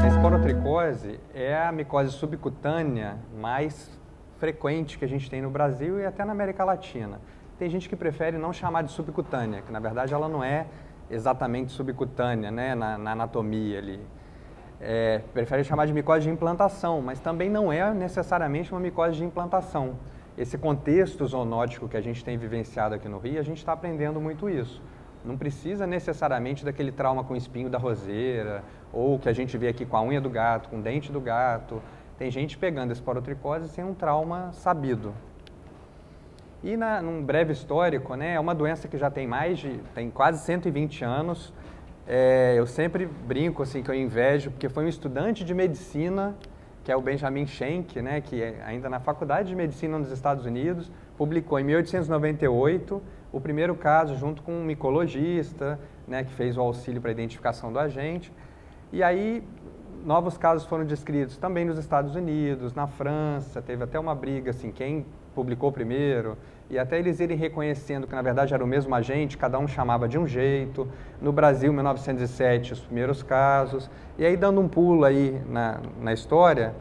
A esporotricose é a micose subcutânea mais frequente que a gente tem no Brasil e até na América Latina. Tem gente que prefere não chamar de subcutânea, que na verdade ela não é exatamente subcutânea, né, na anatomia ali. Prefere chamar de micose de implantação, mas também não é necessariamente uma micose de implantação. Esse contexto zoonótico que a gente tem vivenciado aqui no Rio, a gente está aprendendo muito isso. Não precisa necessariamente daquele trauma com espinho da roseira, ou que a gente vê aqui com a unha do gato, com o dente do gato. Tem gente pegando esporotricose sem um trauma sabido. E num breve histórico, né, é uma doença que já tem tem quase 120 anos. Eu sempre brinco assim, que eu invejo, porque foi um estudante de medicina, que é o Benjamin Schenck, né, que ainda na Faculdade de Medicina nos Estados Unidos, publicou em 1898 o primeiro caso junto com um micologista, né, que fez o auxílio para a identificação do agente. E aí novos casos foram descritos também nos Estados Unidos, na França, teve até uma briga, assim, quem publicou primeiro, e até eles irem reconhecendo que na verdade era o mesmo agente, cada um chamava de um jeito. No Brasil, 1907, os primeiros casos, e aí dando um pulo aí na história,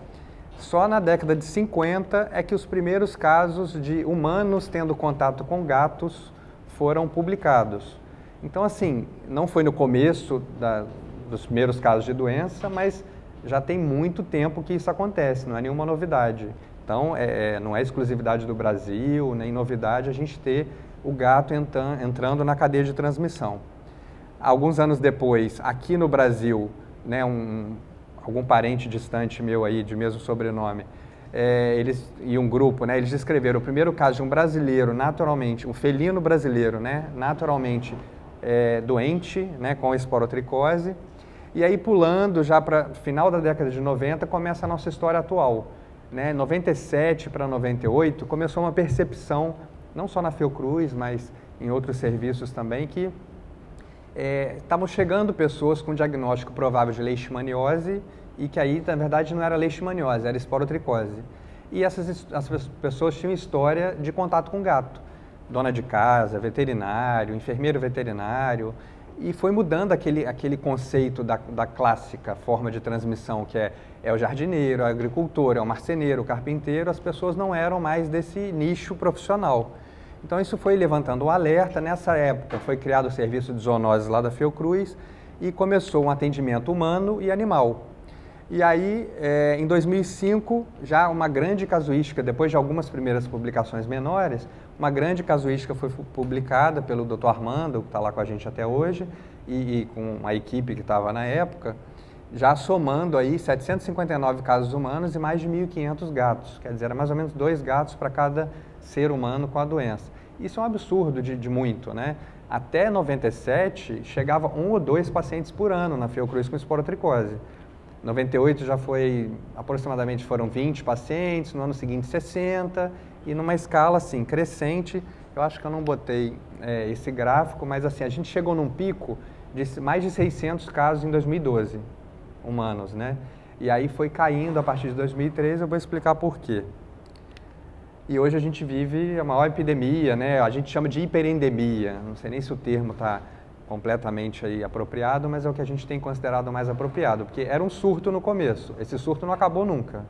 só na década de 50 é que os primeiros casos de humanos tendo contato com gatos foram publicados. Então, assim, não foi no começo dos primeiros casos de doença, mas já tem muito tempo que isso acontece, não é nenhuma novidade. Então, não é exclusividade do Brasil, nem novidade a gente ter o gato entrando na cadeia de transmissão. Alguns anos depois, aqui no Brasil, né, algum parente distante meu aí, de mesmo sobrenome, e um grupo, né, eles descreveram o primeiro caso de um brasileiro, naturalmente, um felino brasileiro, né, naturalmente doente, né, com esporotricose. E aí, pulando já para o final da década de 90, começa a nossa história atual. Né, 97 para 98 começou uma percepção, não só na Fiocruz, mas em outros serviços também, que estavam chegando pessoas com diagnóstico provável de leishmaniose e que aí, na verdade, não era leishmaniose, era esporotricose. E as pessoas tinham história de contato com gato, dona de casa, veterinário, enfermeiro veterinário, e foi mudando aquele conceito da clássica forma de transmissão, que é o jardineiro, o agricultor, é o marceneiro, o carpinteiro. As pessoas não eram mais desse nicho profissional. Então isso foi levantando um alerta. Nessa época foi criado o serviço de zoonoses lá da Fiocruz e começou um atendimento humano e animal. E aí, em 2005, já uma grande casuística, depois de algumas primeiras publicações menores, uma grande casuística foi publicada pelo Dr. Armando, que está lá com a gente até hoje, e com a equipe que estava na época, já somando aí 759 casos humanos e mais de 1.500 gatos. Quer dizer, era mais ou menos 2 gatos para cada ser humano com a doença. Isso é um absurdo de muito, né? Até 97, chegava 1 ou 2 pacientes por ano na Fiocruz com esporotricose. 98 já foi, aproximadamente foram 20 pacientes, no ano seguinte 60, e numa escala assim, crescente. Eu acho que eu não botei esse gráfico, mas assim, a gente chegou num pico de mais de 600 casos em 2012, humanos, né? E aí foi caindo a partir de 2013, eu vou explicar por quê. E hoje a gente vive a maior epidemia, né? A gente chama de hiperendemia, não sei nem se o termo está completamente aí apropriado, mas é o que a gente tem considerado mais apropriado, porque era um surto no começo, esse surto não acabou nunca,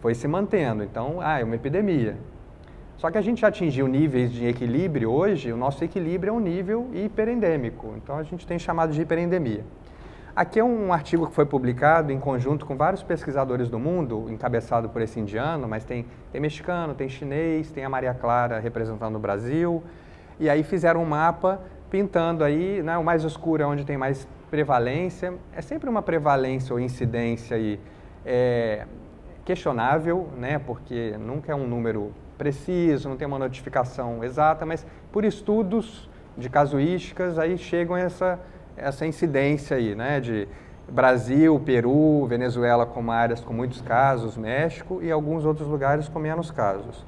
foi se mantendo, então, é uma epidemia. Só que a gente já atingiu níveis de equilíbrio hoje, o nosso equilíbrio é um nível hiperendêmico, então a gente tem chamado de hiperendemia. Aqui é um artigo que foi publicado em conjunto com vários pesquisadores do mundo, encabeçado por esse indiano, mas tem mexicano, tem chinês, tem a Maria Clara representando o Brasil, e aí fizeram um mapa pintando aí, né, o mais escuro é onde tem mais prevalência. É sempre uma prevalência ou incidência aí, questionável, né, porque nunca é um número preciso, não tem uma notificação exata, mas por estudos de casuísticas aí chegam essa incidência aí, né, de Brasil, Peru, Venezuela como áreas com muitos casos, México e alguns outros lugares com menos casos.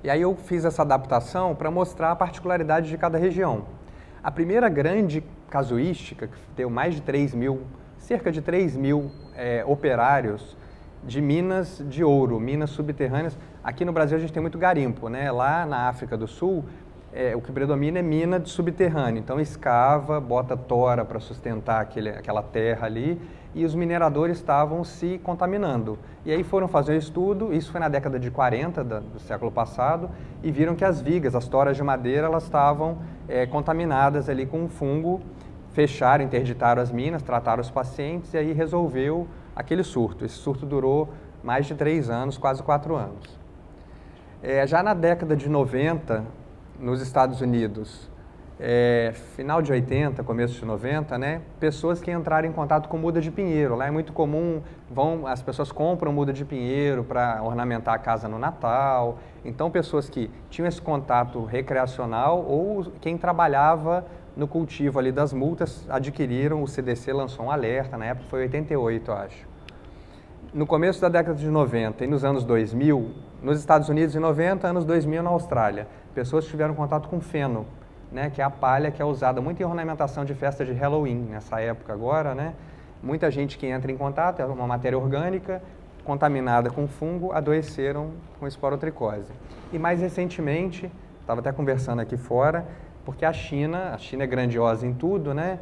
E aí eu fiz essa adaptação para mostrar a particularidade de cada região. A primeira grande casuística, que deu mais de 3 mil, cerca de 3 mil operários de minas de ouro, minas subterrâneas. Aqui no Brasil a gente tem muito garimpo, né? Lá na África do Sul o que predomina é mina de subterrâneo. Então escava, bota tora para sustentar aquela terra ali, e os mineradores estavam se contaminando. E aí foram fazer um estudo, isso foi na década de 40 do século passado, e viram que as vigas, as toras de madeira, elas estavam contaminadas ali com um fungo. Fecharam, interditaram as minas, trataram os pacientes, e aí resolveu aquele surto. Esse surto durou mais de 3 anos, quase 4 anos. Já na década de 90, nos Estados Unidos, final de 80, começo de 90, né, pessoas que entraram em contato com muda de pinheiro. Lá é muito comum, as pessoas compram muda de pinheiro para ornamentar a casa no Natal. Então, pessoas que tinham esse contato recreacional ou quem trabalhava no cultivo ali das multas adquiriram, o CDC lançou um alerta, na época foi 88, eu acho. No começo da década de 90 e nos anos 2000, nos Estados Unidos em 90, anos 2000 na Austrália, pessoas tiveram contato com feno, né, que é a palha que é usada muito em ornamentação de festa de Halloween, nessa época agora, né? Muita gente que entra em contato, é uma matéria orgânica, contaminada com fungo, adoeceram com esporotricose. E mais recentemente, estava até conversando aqui fora, porque a China é grandiosa em tudo, né?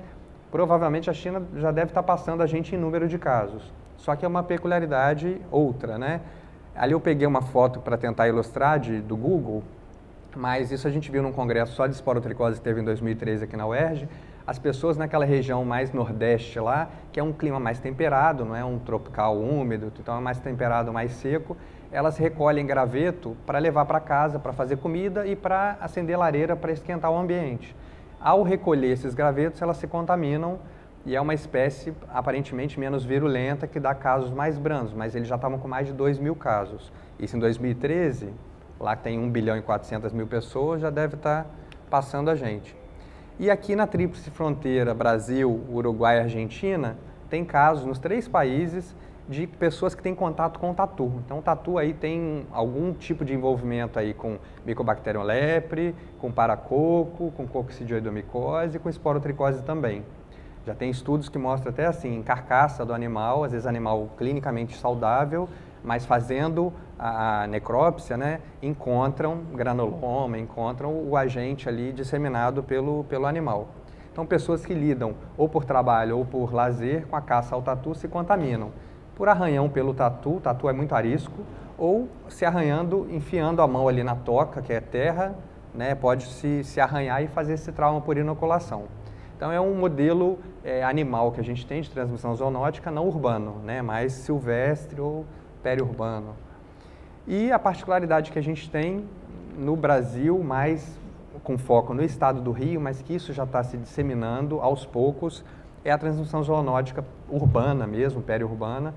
Provavelmente a China já deve estar passando a gente em número de casos. Só que é uma peculiaridade outra, né? Ali eu peguei uma foto para tentar ilustrar do Google, mas isso a gente viu num congresso só de esporotricose que teve em 2013 aqui na UERJ. As pessoas naquela região mais nordeste lá, que é um clima mais temperado, não é um tropical úmido, então é mais temperado, mais seco, elas recolhem graveto para levar para casa, para fazer comida e para acender lareira para esquentar o ambiente. Ao recolher esses gravetos, elas se contaminam e é uma espécie aparentemente menos virulenta que dá casos mais brandos, mas eles já estavam com mais de 2.000 casos. Isso em 2013, lá tem 1 bilhão e 400 mil pessoas, já deve estar passando a gente. E aqui na tríplice fronteira Brasil, Uruguai e Argentina, tem casos nos 3 países de pessoas que têm contato com o tatu. Então o tatu aí tem algum tipo de envolvimento aí com Mycobacterium lepre, com paracoco, com coccidioidomicose e com esporotricose também. Já tem estudos que mostram até assim, em carcaça do animal, às vezes animal clinicamente saudável, mas fazendo a necrópsia, né, encontram granuloma, encontram o agente ali disseminado pelo animal. Então, pessoas que lidam ou por trabalho ou por lazer com a caça ao tatu se contaminam. Por arranhão pelo tatu, o tatu é muito arisco, ou se arranhando, enfiando a mão ali na toca, que é terra, né, pode se arranhar e fazer esse trauma por inoculação. Então, é um modelo animal que a gente tem de transmissão zoonótica não urbano, né, mais silvestre ou periurbano. E a particularidade que a gente tem no Brasil, mais com foco no estado do Rio, mas que isso já está se disseminando aos poucos, é a transmissão zoonótica urbana mesmo, periurbana,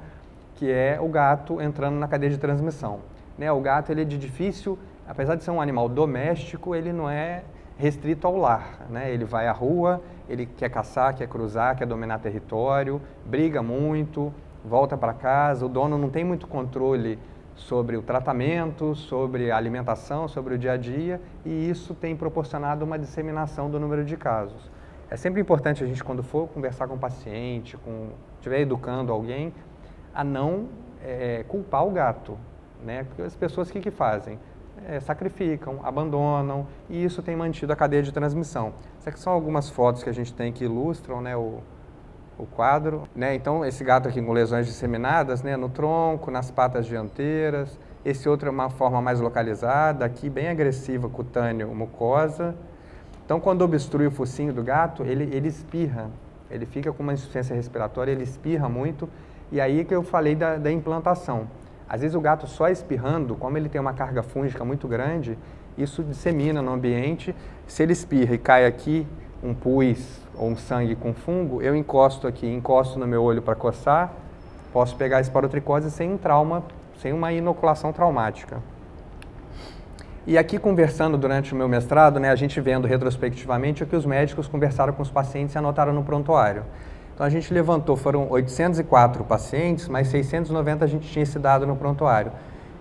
que é o gato entrando na cadeia de transmissão. Né, o gato ele é de difícil, apesar de ser um animal doméstico, ele não é restrito ao lar, né? Ele vai à rua, ele quer caçar, quer cruzar, quer dominar território, briga muito, volta para casa, o dono não tem muito controle sobre o tratamento, sobre a alimentação, sobre o dia a dia, e isso tem proporcionado uma disseminação do número de casos. É sempre importante a gente, quando for conversar com o paciente, estiver educando alguém, a não culpar o gato, né? Porque as pessoas o que fazem? Sacrificam, abandonam, e isso tem mantido a cadeia de transmissão. Essas aqui são algumas fotos que a gente tem que ilustram, né, o quadro, né? Então, esse gato aqui com lesões disseminadas, né, no tronco, nas patas dianteiras. Esse outro é uma forma mais localizada, aqui bem agressiva, cutâneo, mucosa. Então, quando obstrui o focinho do gato, ele espirra, ele fica com uma insuficiência respiratória, ele espirra muito, e aí que eu falei da implantação. Às vezes o gato só espirrando, como ele tem uma carga fúngica muito grande, isso dissemina no ambiente. Se ele espirra e cai aqui um pus ou um sangue com fungo, eu encosto aqui, encosto no meu olho para coçar, posso pegar a esporotricose sem um trauma, sem uma inoculação traumática. E aqui conversando durante o meu mestrado, né, a gente vendo retrospectivamente o que os médicos conversaram com os pacientes e anotaram no prontuário. Então a gente levantou, foram 804 pacientes, mas 690 a gente tinha esse dado no prontuário.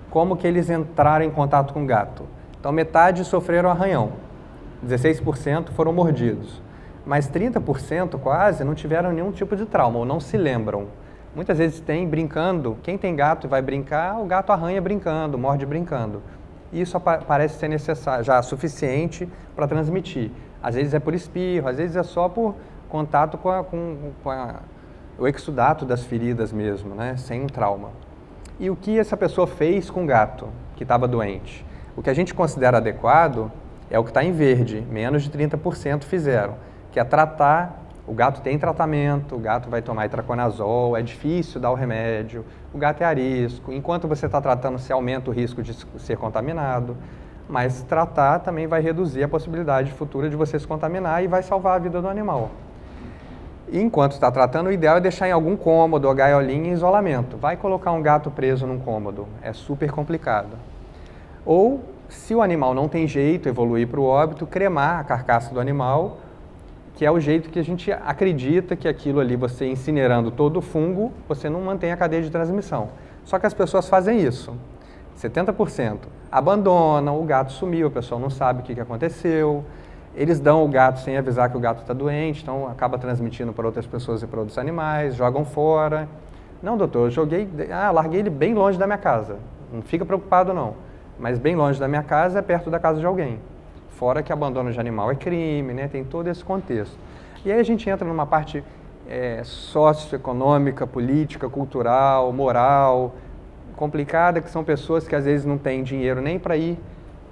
Como que eles entraram em contato com o gato? Então metade sofreram arranhão, 16% foram mordidos, mas 30% quase não tiveram nenhum tipo de trauma ou não se lembram. Muitas vezes tem brincando, quem tem gato e vai brincar, o gato arranha brincando, morde brincando. e isso parece ser necessário, já suficiente para transmitir. Às vezes é por espirro, às vezes é só por contato com o exudato das feridas mesmo, né? Sem um trauma. E o que essa pessoa fez com o gato que estava doente? O que a gente considera adequado é o que está em verde, menos de 30% fizeram, que é tratar. O gato tem tratamento, o gato vai tomar itraconazol, é difícil dar o remédio, o gato é arisco. Enquanto você está tratando, você aumenta o risco de ser contaminado, mas tratar também vai reduzir a possibilidade futura de você se contaminar e vai salvar a vida do animal. E enquanto está tratando, o ideal é deixar em algum cômodo ou gaiolinha em isolamento. Vai colocar um gato preso num cômodo, é super complicado. Ou, se o animal não tem jeito, evoluir para o óbito, cremar a carcaça do animal, que é o jeito que a gente acredita que aquilo ali, você incinerando todo o fungo, você não mantém a cadeia de transmissão. Só que as pessoas fazem isso, 70%. Abandonam, o gato sumiu, a pessoa não sabe o que aconteceu, eles dão o gato sem avisar que o gato está doente, então acaba transmitindo para outras pessoas e para outros animais, jogam fora. Não, doutor, eu larguei ele bem longe da minha casa, não fica preocupado não, mas bem longe da minha casa é perto da casa de alguém. Fora que abandono de animal é crime, né? Tem todo esse contexto. E aí a gente entra numa parte socioeconômica, política, cultural, moral, complicada, que são pessoas que às vezes não têm dinheiro nem para ir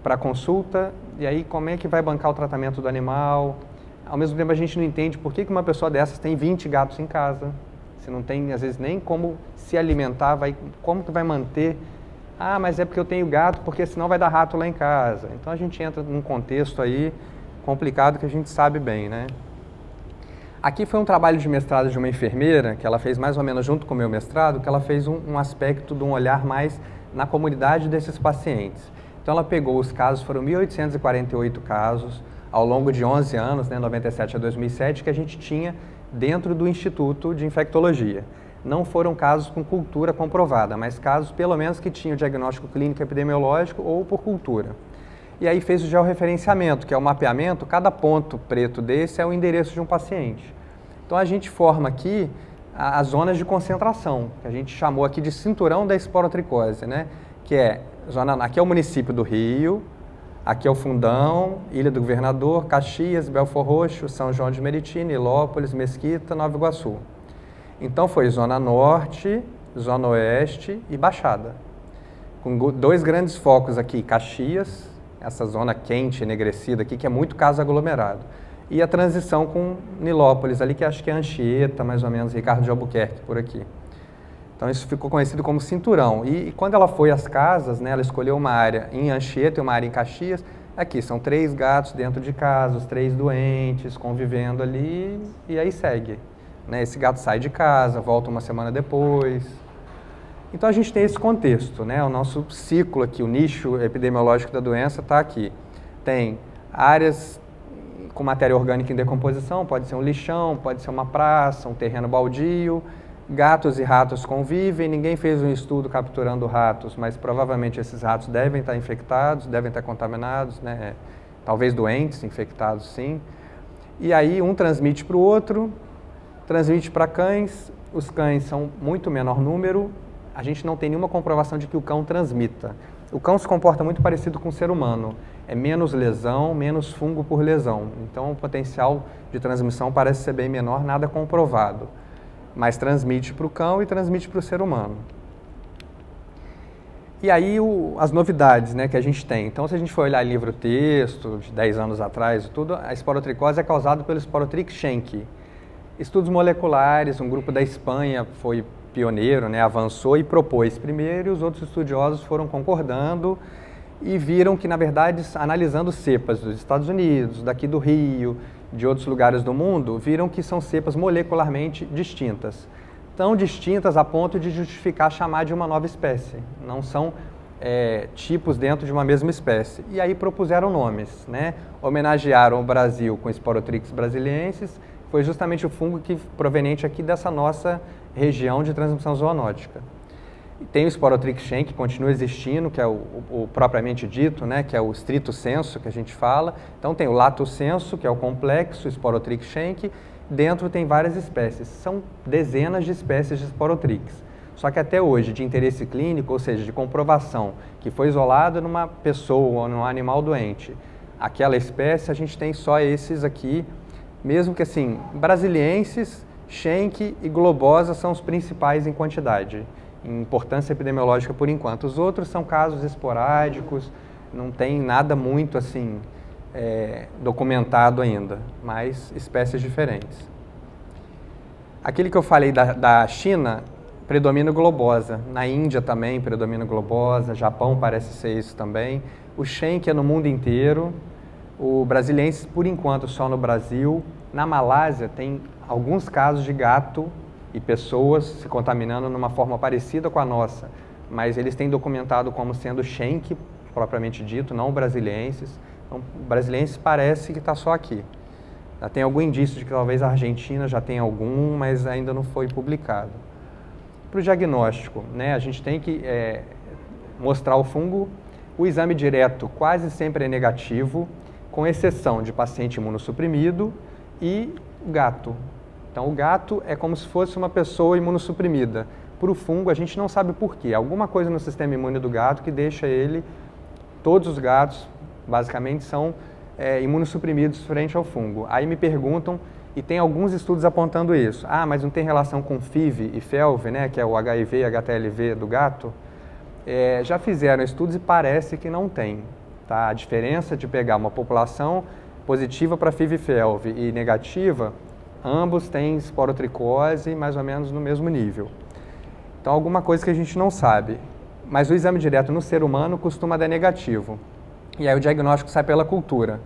para a consulta, e aí como é que vai bancar o tratamento do animal? Ao mesmo tempo a gente não entende por que uma pessoa dessas tem 20 gatos em casa, se não tem às vezes nem como se alimentar, como que vai manter? Ah, mas é porque eu tenho gato, porque senão vai dar rato lá em casa. Então a gente entra num contexto aí complicado que a gente sabe bem, né? Aqui foi um trabalho de mestrado de uma enfermeira, que ela fez mais ou menos junto com o meu mestrado, que ela fez um aspecto de um olhar mais na comunidade desses pacientes. Então ela pegou os casos, foram 1.848 casos, ao longo de 11 anos, né, 97 a 2007, que a gente tinha dentro do Instituto de Infectologia. Não foram casos com cultura comprovada, mas casos pelo menos que tinham diagnóstico clínico epidemiológico ou por cultura. E aí fez o georreferenciamento, que é o mapeamento, cada ponto preto desse é o endereço de um paciente. Então a gente forma aqui as zonas de concentração, que a gente chamou aqui de cinturão da esporotricose, né? Que é, aqui é o município do Rio, aqui é o Fundão, Ilha do Governador, Caxias, Belfor Roxo, São João de Meriti, Nilópolis, Mesquita, Nova Iguaçu. Então foi Zona Norte, Zona Oeste e Baixada. Com dois grandes focos aqui, Caxias, essa zona quente, enegrecida aqui, que é muito caso aglomerado. E a transição com Nilópolis ali, que acho que é Anchieta, mais ou menos, Ricardo de Albuquerque, por aqui. Então isso ficou conhecido como cinturão. E quando ela foi às casas, né, ela escolheu uma área em Anchieta e uma área em Caxias. Aqui são 3 gatos dentro de casa, os 3 doentes, convivendo ali, e aí segue. Né? Esse gato sai de casa, volta uma semana depois. Então a gente tem esse contexto, né? O nosso ciclo aqui, o nicho epidemiológico da doença está aqui. Tem áreas com matéria orgânica em decomposição, pode ser um lixão, pode ser uma praça, um terreno baldio. Gatos e ratos convivem, ninguém fez um estudo capturando ratos, mas provavelmente esses ratos devem estar infectados, devem estar contaminados, né? Talvez doentes, infectados sim. E aí um transmite para o outro, transmite para cães, os cães são muito menor número, a gente não tem nenhuma comprovação de que o cão transmita. O cão se comporta muito parecido com o ser humano, é menos lesão, menos fungo por lesão, então o potencial de transmissão parece ser bem menor, nada comprovado. Mas transmite para o cão e transmite para o ser humano. E aí as novidades, né, que a gente tem. Então se a gente for olhar livro-texto de 10 anos atrás e tudo, a esporotricose é causada pelo Sporotrix schenck. Estudos moleculares, um grupo da Espanha foi pioneiro, né, avançou e propôs primeiro, e os outros estudiosos foram concordando e viram que, na verdade, analisando cepas dos Estados Unidos, daqui do Rio, de outros lugares do mundo, viram que são cepas molecularmente distintas. Tão distintas a ponto de justificar chamar de uma nova espécie. Não são tipos dentro de uma mesma espécie. E aí propuseram nomes, né? Homenagearam o Brasil com Sporotrix brasiliensis, foi justamente o fungo proveniente aqui dessa nossa região de transmissão zoonótica. Tem o Sporotrix schenck, que continua existindo, que é o propriamente dito, né, que é o stricto sensu que a gente fala. Então tem o lato sensu, que é o complexo Sporotrix schenck. Dentro tem várias espécies, são dezenas de espécies de Sporotrix. Só que até hoje, de interesse clínico, ou seja, de comprovação, que foi isolado numa pessoa ou num animal doente, aquela espécie, a gente tem só esses aqui, mesmo que assim, brasilienses, Schenck e globosa são os principais em quantidade, em importância epidemiológica por enquanto. Os outros são casos esporádicos, não tem nada muito assim documentado ainda, mas espécies diferentes. Aquele que eu falei da China, predomina globosa. Na Índia também predomina globosa, Japão parece ser isso também. O Schenck é no mundo inteiro, o brasiliense por enquanto só no Brasil. Na Malásia tem alguns casos de gato e pessoas se contaminando numa forma parecida com a nossa, mas eles têm documentado como sendo Schenck, propriamente dito, não brasilienses. Então, brasilienses parece que está só aqui. Já tem algum indício de que talvez a Argentina já tenha algum, mas ainda não foi publicado. Para o diagnóstico, né, a gente tem que mostrar o fungo. O exame direto quase sempre é negativo, com exceção de paciente imunossuprimido e o gato. Então, o gato é como se fosse uma pessoa imunossuprimida. Para o fungo, a gente não sabe por quê. Alguma coisa no sistema imune do gato que deixa ele... Todos os gatos, basicamente, são imunossuprimidos frente ao fungo. Aí me perguntam, e tem alguns estudos apontando isso. Ah, mas não tem relação com FIV e FeLV, né, que é o HIV e HTLV do gato? Já fizeram estudos e parece que não tem. Tá? A diferença de pegar uma população positiva para FIV e FeLV e negativa, ambos têm esporotricose mais ou menos no mesmo nível. Então, alguma coisa que a gente não sabe. Mas o exame direto no ser humano costuma dar negativo. E aí o diagnóstico sai pela cultura.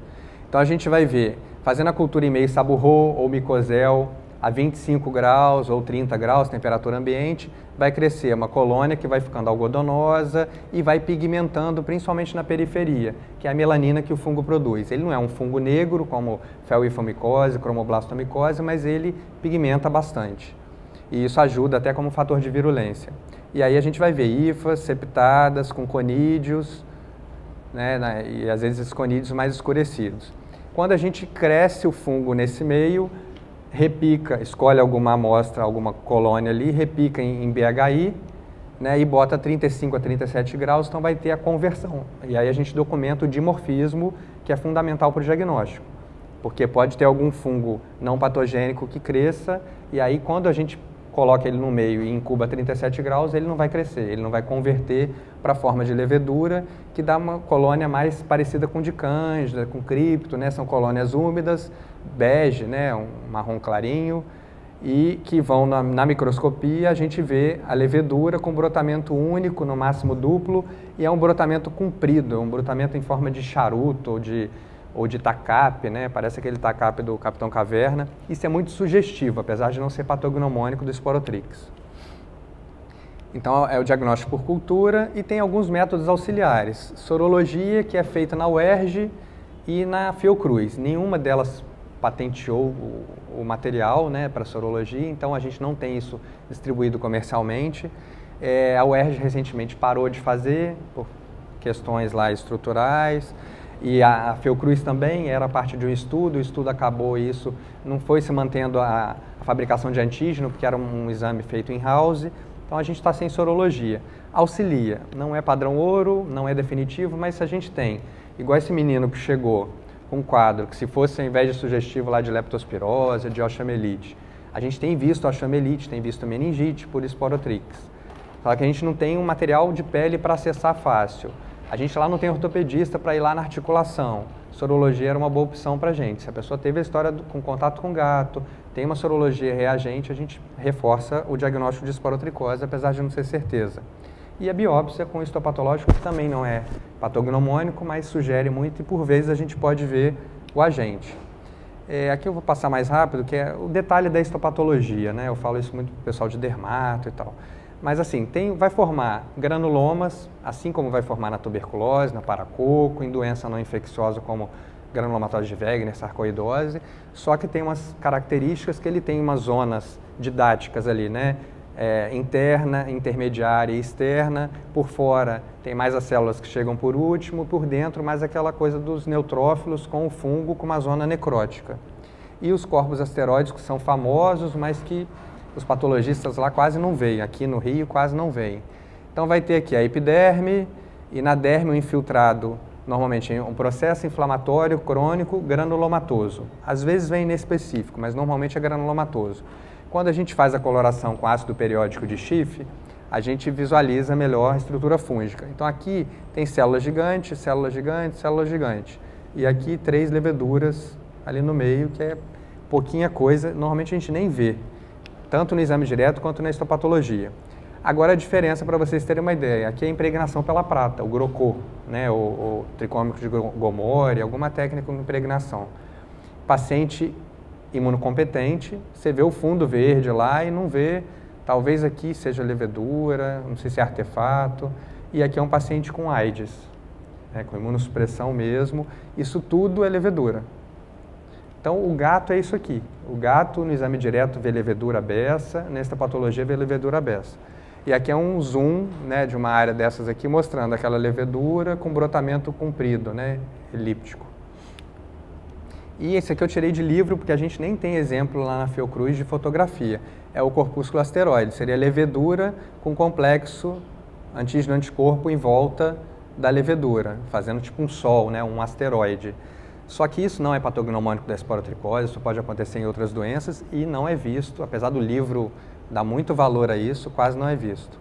Então, a gente vai ver, fazendo a cultura em meio saburro ou micosel, a 25 graus ou 30 graus, temperatura ambiente, vai crescer uma colônia que vai ficando algodonosa e vai pigmentando, principalmente na periferia, que é a melanina que o fungo produz. Ele não é um fungo negro, como felifomicose, cromoblastomicose, mas ele pigmenta bastante. E isso ajuda até como fator de virulência. E aí a gente vai ver hifas septadas com conídeos, né, e às vezes esses conídeos mais escurecidos. Quando a gente cresce o fungo nesse meio, repica, escolhe alguma amostra, alguma colônia ali, repica em BHI, né, e bota 35 a 37 graus, então vai ter a conversão. E aí a gente documenta o dimorfismo, que é fundamental para o diagnóstico. Porque pode ter algum fungo não patogênico que cresça, e aí quando a gente coloca ele no meio e incuba a 37 graus, ele não vai crescer, ele não vai converter para a forma de levedura, que dá uma colônia mais parecida com de cândida, com cripto, né? São colônias úmidas, bege, né? Um marrom clarinho, e que vão na microscopia, a gente vê a levedura com brotamento único, no máximo duplo, e é um brotamento comprido, é um brotamento em forma de charuto ou de tacape, né? Parece aquele tacape do Capitão Caverna. Isso é muito sugestivo, apesar de não ser patognomônico do Sporotrix. Então, é o diagnóstico por cultura e tem alguns métodos auxiliares. Sorologia, que é feita na UERJ e na Fiocruz. Nenhuma delas patenteou o material, né, para sorologia, então a gente não tem isso distribuído comercialmente. A UERJ recentemente parou de fazer, por questões lá estruturais. E a Fiocruz também era parte de um estudo, o estudo acabou isso, não foi se mantendo a fabricação de antígeno, porque era um exame feito in-house, então a gente está sem sorologia. Auxilia, não é padrão ouro, não é definitivo, mas se a gente tem, igual esse menino que chegou com um quadro, que se fosse ao invés de sugestivo lá de leptospirose, de osteomielite, a gente tem visto osteomielite, tem visto meningite por Sporotrix. Só que a gente não tem um material de pele para acessar fácil. A gente lá não tem ortopedista para ir lá na articulação. Sorologia era uma boa opção para a gente. Se a pessoa teve a história com contato com gato, tem uma sorologia reagente, a gente reforça o diagnóstico de esporotricose, apesar de não ser certeza. E a biópsia com histopatológico, que também não é patognomônico, mas sugere muito e por vezes a gente pode ver o agente. Aqui eu vou passar mais rápido, que é o detalhe da histopatologia, né? Eu falo isso muito para o pessoal de dermato e tal. Mas assim, vai formar granulomas, assim como vai formar na tuberculose, na paracoco, em doença não infecciosa como granulomatose de Wegener, sarcoidose, só que tem umas características que ele tem umas zonas didáticas ali, né? Interna, intermediária e externa, por fora tem mais as células que chegam por último, por dentro mais aquela coisa dos neutrófilos com o fungo com uma zona necrótica. E os corpos asteroides que são famosos, mas que os patologistas lá quase não veem, aqui no Rio quase não veem. Então vai ter aqui a epiderme e na derme o infiltrado, normalmente um processo inflamatório crônico granulomatoso. Às vezes vem inespecífico, mas normalmente é granulomatoso. Quando a gente faz a coloração com ácido periódico de Schiff, a gente visualiza melhor a estrutura fúngica. Então aqui tem células gigantes, células gigantes, células gigantes. E aqui 3 leveduras ali no meio, que é pouquinha coisa, normalmente a gente nem vê, tanto no exame direto quanto na histopatologia. Agora a diferença, para vocês terem uma ideia, aqui é a impregnação pela prata, o grocô, né, o tricômico de Gomori, alguma técnica com impregnação. Paciente imunocompetente, você vê o fundo verde lá e não vê, talvez aqui seja levedura, não sei se é artefato, e aqui é um paciente com AIDS, né, com imunossupressão mesmo, isso tudo é levedura. Então, o gato é isso aqui. O gato, no exame direto, vê levedura beça, nesta patologia vê levedura beça. E aqui é um zoom, né, de uma área dessas aqui, mostrando aquela levedura com brotamento comprido, né, elíptico. E esse aqui eu tirei de livro, porque a gente nem tem exemplo lá na Fiocruz de fotografia. É o corpúsculo asteroide, seria levedura com complexo antígeno-anticorpo em volta da levedura, fazendo tipo um sol, né, um asteroide. Só que isso não é patognomônico da esporotricose, isso pode acontecer em outras doenças e não é visto, apesar do livro dar muito valor a isso, quase não é visto.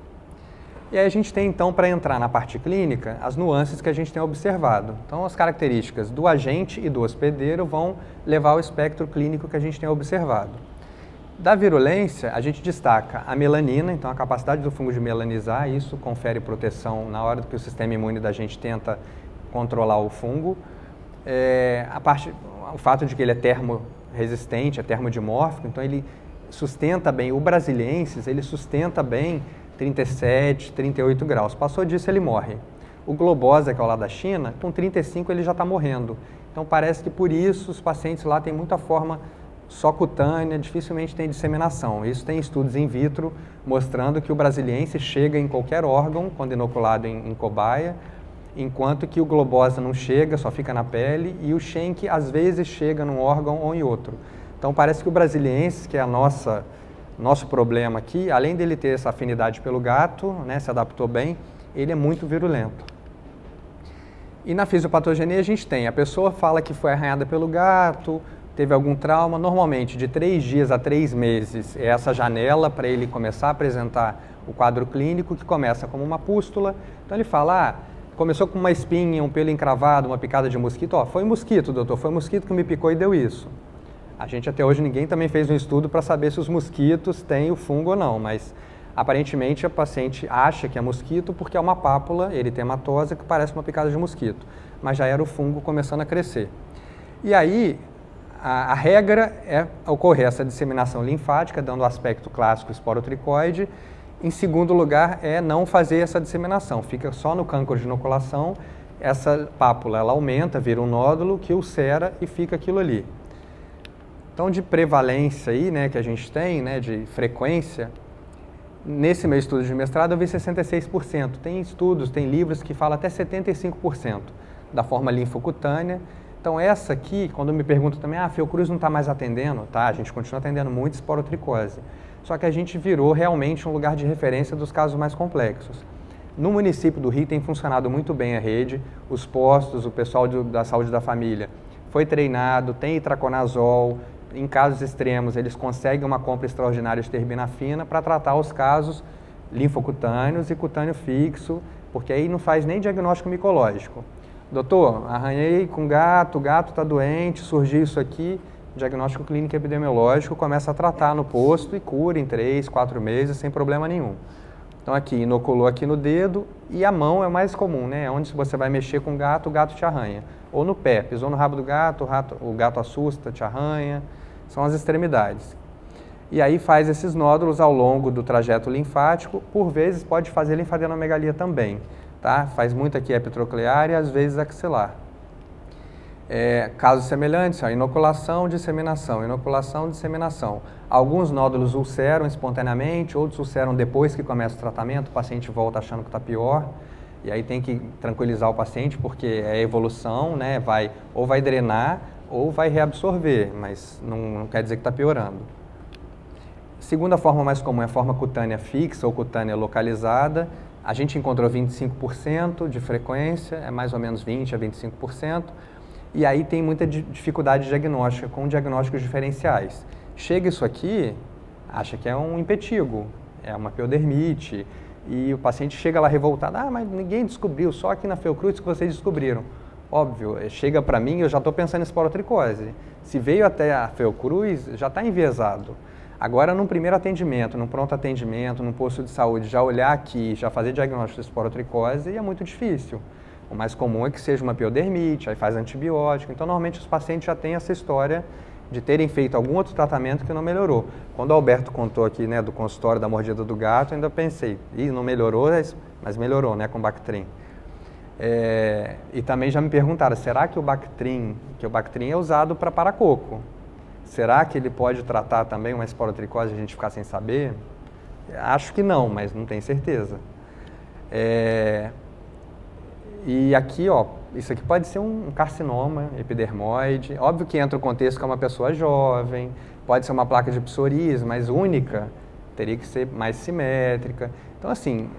E aí a gente tem então, para entrar na parte clínica, as nuances que a gente tem observado. Então as características do agente e do hospedeiro vão levar ao espectro clínico que a gente tem observado. Da virulência, a gente destaca a melanina, então a capacidade do fungo de melanizar, isso confere proteção na hora que o sistema imune da gente tenta controlar o fungo. O fato de que ele é termorresistente, é termodimórfico, então ele sustenta bem, o brasiliensis, ele sustenta bem 37, 38 graus. Passou disso, ele morre. O globosa, que é o lá da China, com 35 ele já está morrendo. Então parece que por isso os pacientes lá têm muita forma só cutânea, dificilmente tem disseminação. Isso tem estudos in vitro mostrando que o brasiliensis chega em qualquer órgão, quando inoculado em cobaia, enquanto que o globosa não chega, só fica na pele, e o Schenck às vezes chega num órgão ou em outro. Então parece que o brasiliensis, que é nosso problema aqui, além dele ter essa afinidade pelo gato, né, se adaptou bem, ele é muito virulento. E na fisiopatogenia a gente tem, a pessoa fala que foi arranhada pelo gato, teve algum trauma, normalmente de 3 dias a 3 meses é essa janela para ele começar a apresentar o quadro clínico, que começa como uma pústula. Então ele fala, começou com uma espinha, um pelo encravado, uma picada de mosquito. Ó, foi mosquito, doutor, foi mosquito que me picou e deu isso. A gente até hoje, ninguém também fez um estudo para saber se os mosquitos têm o fungo ou não, mas aparentemente a paciente acha que é mosquito porque é uma pápula eritematosa que parece uma picada de mosquito, mas já era o fungo começando a crescer. E aí, a regra é ocorrer essa disseminação linfática, dando o aspecto clássico esporotricoide. Em segundo lugar, é não fazer essa disseminação, fica só no cancro de inoculação, essa pápula ela aumenta, vira um nódulo que ulcera e fica aquilo ali. Então, de prevalência aí, né, que a gente tem, né, de frequência, nesse meu estudo de mestrado eu vi 66%. Tem estudos, tem livros que falam até 75% da forma linfocutânea. Então, essa aqui, quando me perguntam também, a Fiocruz não está mais atendendo, tá? A gente continua atendendo muito esporotricose. Só que a gente virou realmente um lugar de referência dos casos mais complexos. No município do Rio tem funcionado muito bem a rede, os postos, o pessoal da saúde da família foi treinado, tem itraconazol, em casos extremos eles conseguem uma compra extraordinária de terbinafina para tratar os casos linfocutâneos e cutâneo fixo, porque aí não faz nem diagnóstico micológico. Doutor, arranhei com gato, o gato está doente, surgiu isso aqui, diagnóstico clínico epidemiológico, começa a tratar no posto e cura em 3, 4 meses sem problema nenhum. Então aqui, inoculou aqui no dedo e a mão é o mais comum, né? Onde se você vai mexer com o gato te arranha. Ou no pé, pisou no rabo do gato, o gato assusta, te arranha, são as extremidades. E aí faz esses nódulos ao longo do trajeto linfático, por vezes pode fazer linfadenomegalia também, tá? Faz muito aqui epitroclear e às vezes axilar. Casos semelhantes, inoculação, disseminação, inoculação, disseminação. Alguns nódulos ulceram espontaneamente, outros ulceram depois que começa o tratamento, o paciente volta achando que está pior, e aí tem que tranquilizar o paciente porque é evolução, né? Ou vai drenar ou vai reabsorver, mas não quer dizer que está piorando. Segunda forma mais comum é a forma cutânea fixa ou cutânea localizada. A gente encontrou 25% de frequência, é mais ou menos 20% a 25%. E aí tem muita dificuldade diagnóstica com diagnósticos diferenciais. Chega isso aqui, acha que é um impetigo, é uma piodermite, e o paciente chega lá revoltado, mas ninguém descobriu, só aqui na Fiocruz que vocês descobriram. Óbvio, chega para mim, eu já estou pensando em esporotricose. Se veio até a Fiocruz, já está enviesado. Agora, num primeiro atendimento, num pronto atendimento, num posto de saúde, já olhar aqui, já fazer diagnóstico de esporotricose é muito difícil. O mais comum é que seja uma piodermite, aí faz antibiótico. Então, normalmente, os pacientes já têm essa história de terem feito algum outro tratamento que não melhorou. Quando o Alberto contou aqui, né, do consultório da mordida do gato, eu ainda pensei, não melhorou, mas melhorou, né, com o Bactrim. E também já me perguntaram, será que o Bactrim é usado para paracoco? Será que ele pode tratar também uma esporotricose e a gente ficar sem saber? Acho que não, mas não tenho certeza. E aqui, ó, isso aqui pode ser um carcinoma epidermoide. Óbvio que entra o contexto que é uma pessoa jovem, pode ser uma placa de psoríase, mas única, teria que ser mais simétrica. Então, assim,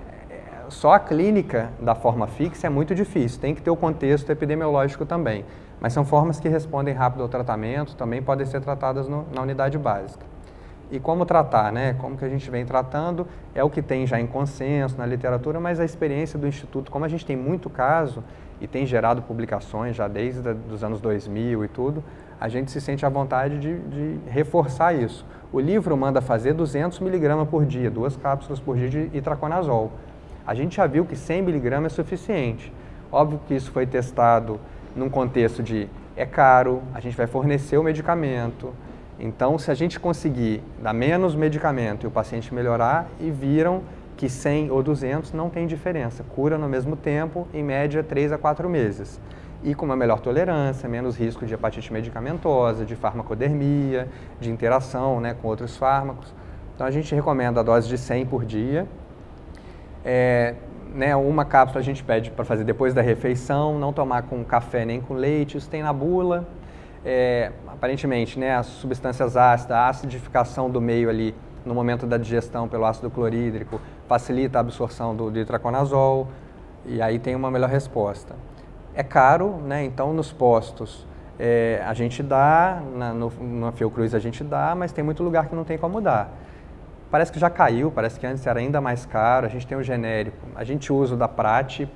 só a clínica da forma fixa é muito difícil, tem que ter o contexto epidemiológico também. Mas são formas que respondem rápido ao tratamento, também podem ser tratadas na unidade básica. E como tratar, né? Como que a gente vem tratando, é o que tem já em consenso na literatura, mas a experiência do Instituto, como a gente tem muito caso e tem gerado publicações já desde os anos 2000 e tudo, a gente se sente à vontade de reforçar isso. O livro manda fazer 200 mg por dia, 2 cápsulas por dia de itraconazol. A gente já viu que 100 mg é suficiente. Óbvio que isso foi testado num contexto de é caro, a gente vai fornecer o medicamento. Então, se a gente conseguir dar menos medicamento e o paciente melhorar, e viram que 100 ou 200 não tem diferença, cura no mesmo tempo, em média 3 a 4 meses. E com uma melhor tolerância, menos risco de hepatite medicamentosa, de farmacodermia, de interação, né, com outros fármacos. Então, a gente recomenda a dose de 100 por dia. Uma cápsula a gente pede para fazer depois da refeição, não tomar com café nem com leite, isso tem na bula. Aparentemente, né, as substâncias ácidas, a acidificação do meio ali no momento da digestão pelo ácido clorídrico facilita a absorção do itraconazol e aí tem uma melhor resposta. É caro, né, então nos postos a gente dá, na Fiocruz a gente dá, mas tem muito lugar que não tem como dar. Parece que já caiu, parece que antes era ainda mais caro, a gente tem o genérico, a gente usa o da Prate,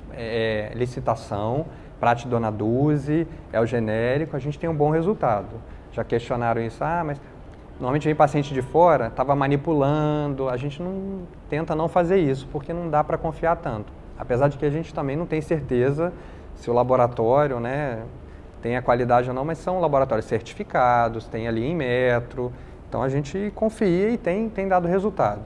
licitação, Prate Dona Duzi, é o genérico, a gente tem um bom resultado. Já questionaram isso, mas normalmente vem paciente de fora, estava manipulando, a gente tenta não fazer isso, porque não dá para confiar tanto. Apesar de que a gente também não tem certeza se o laboratório, né, tem a qualidade ou não, mas são laboratórios certificados, tem ali em metro. Então, a gente confia e tem dado resultado.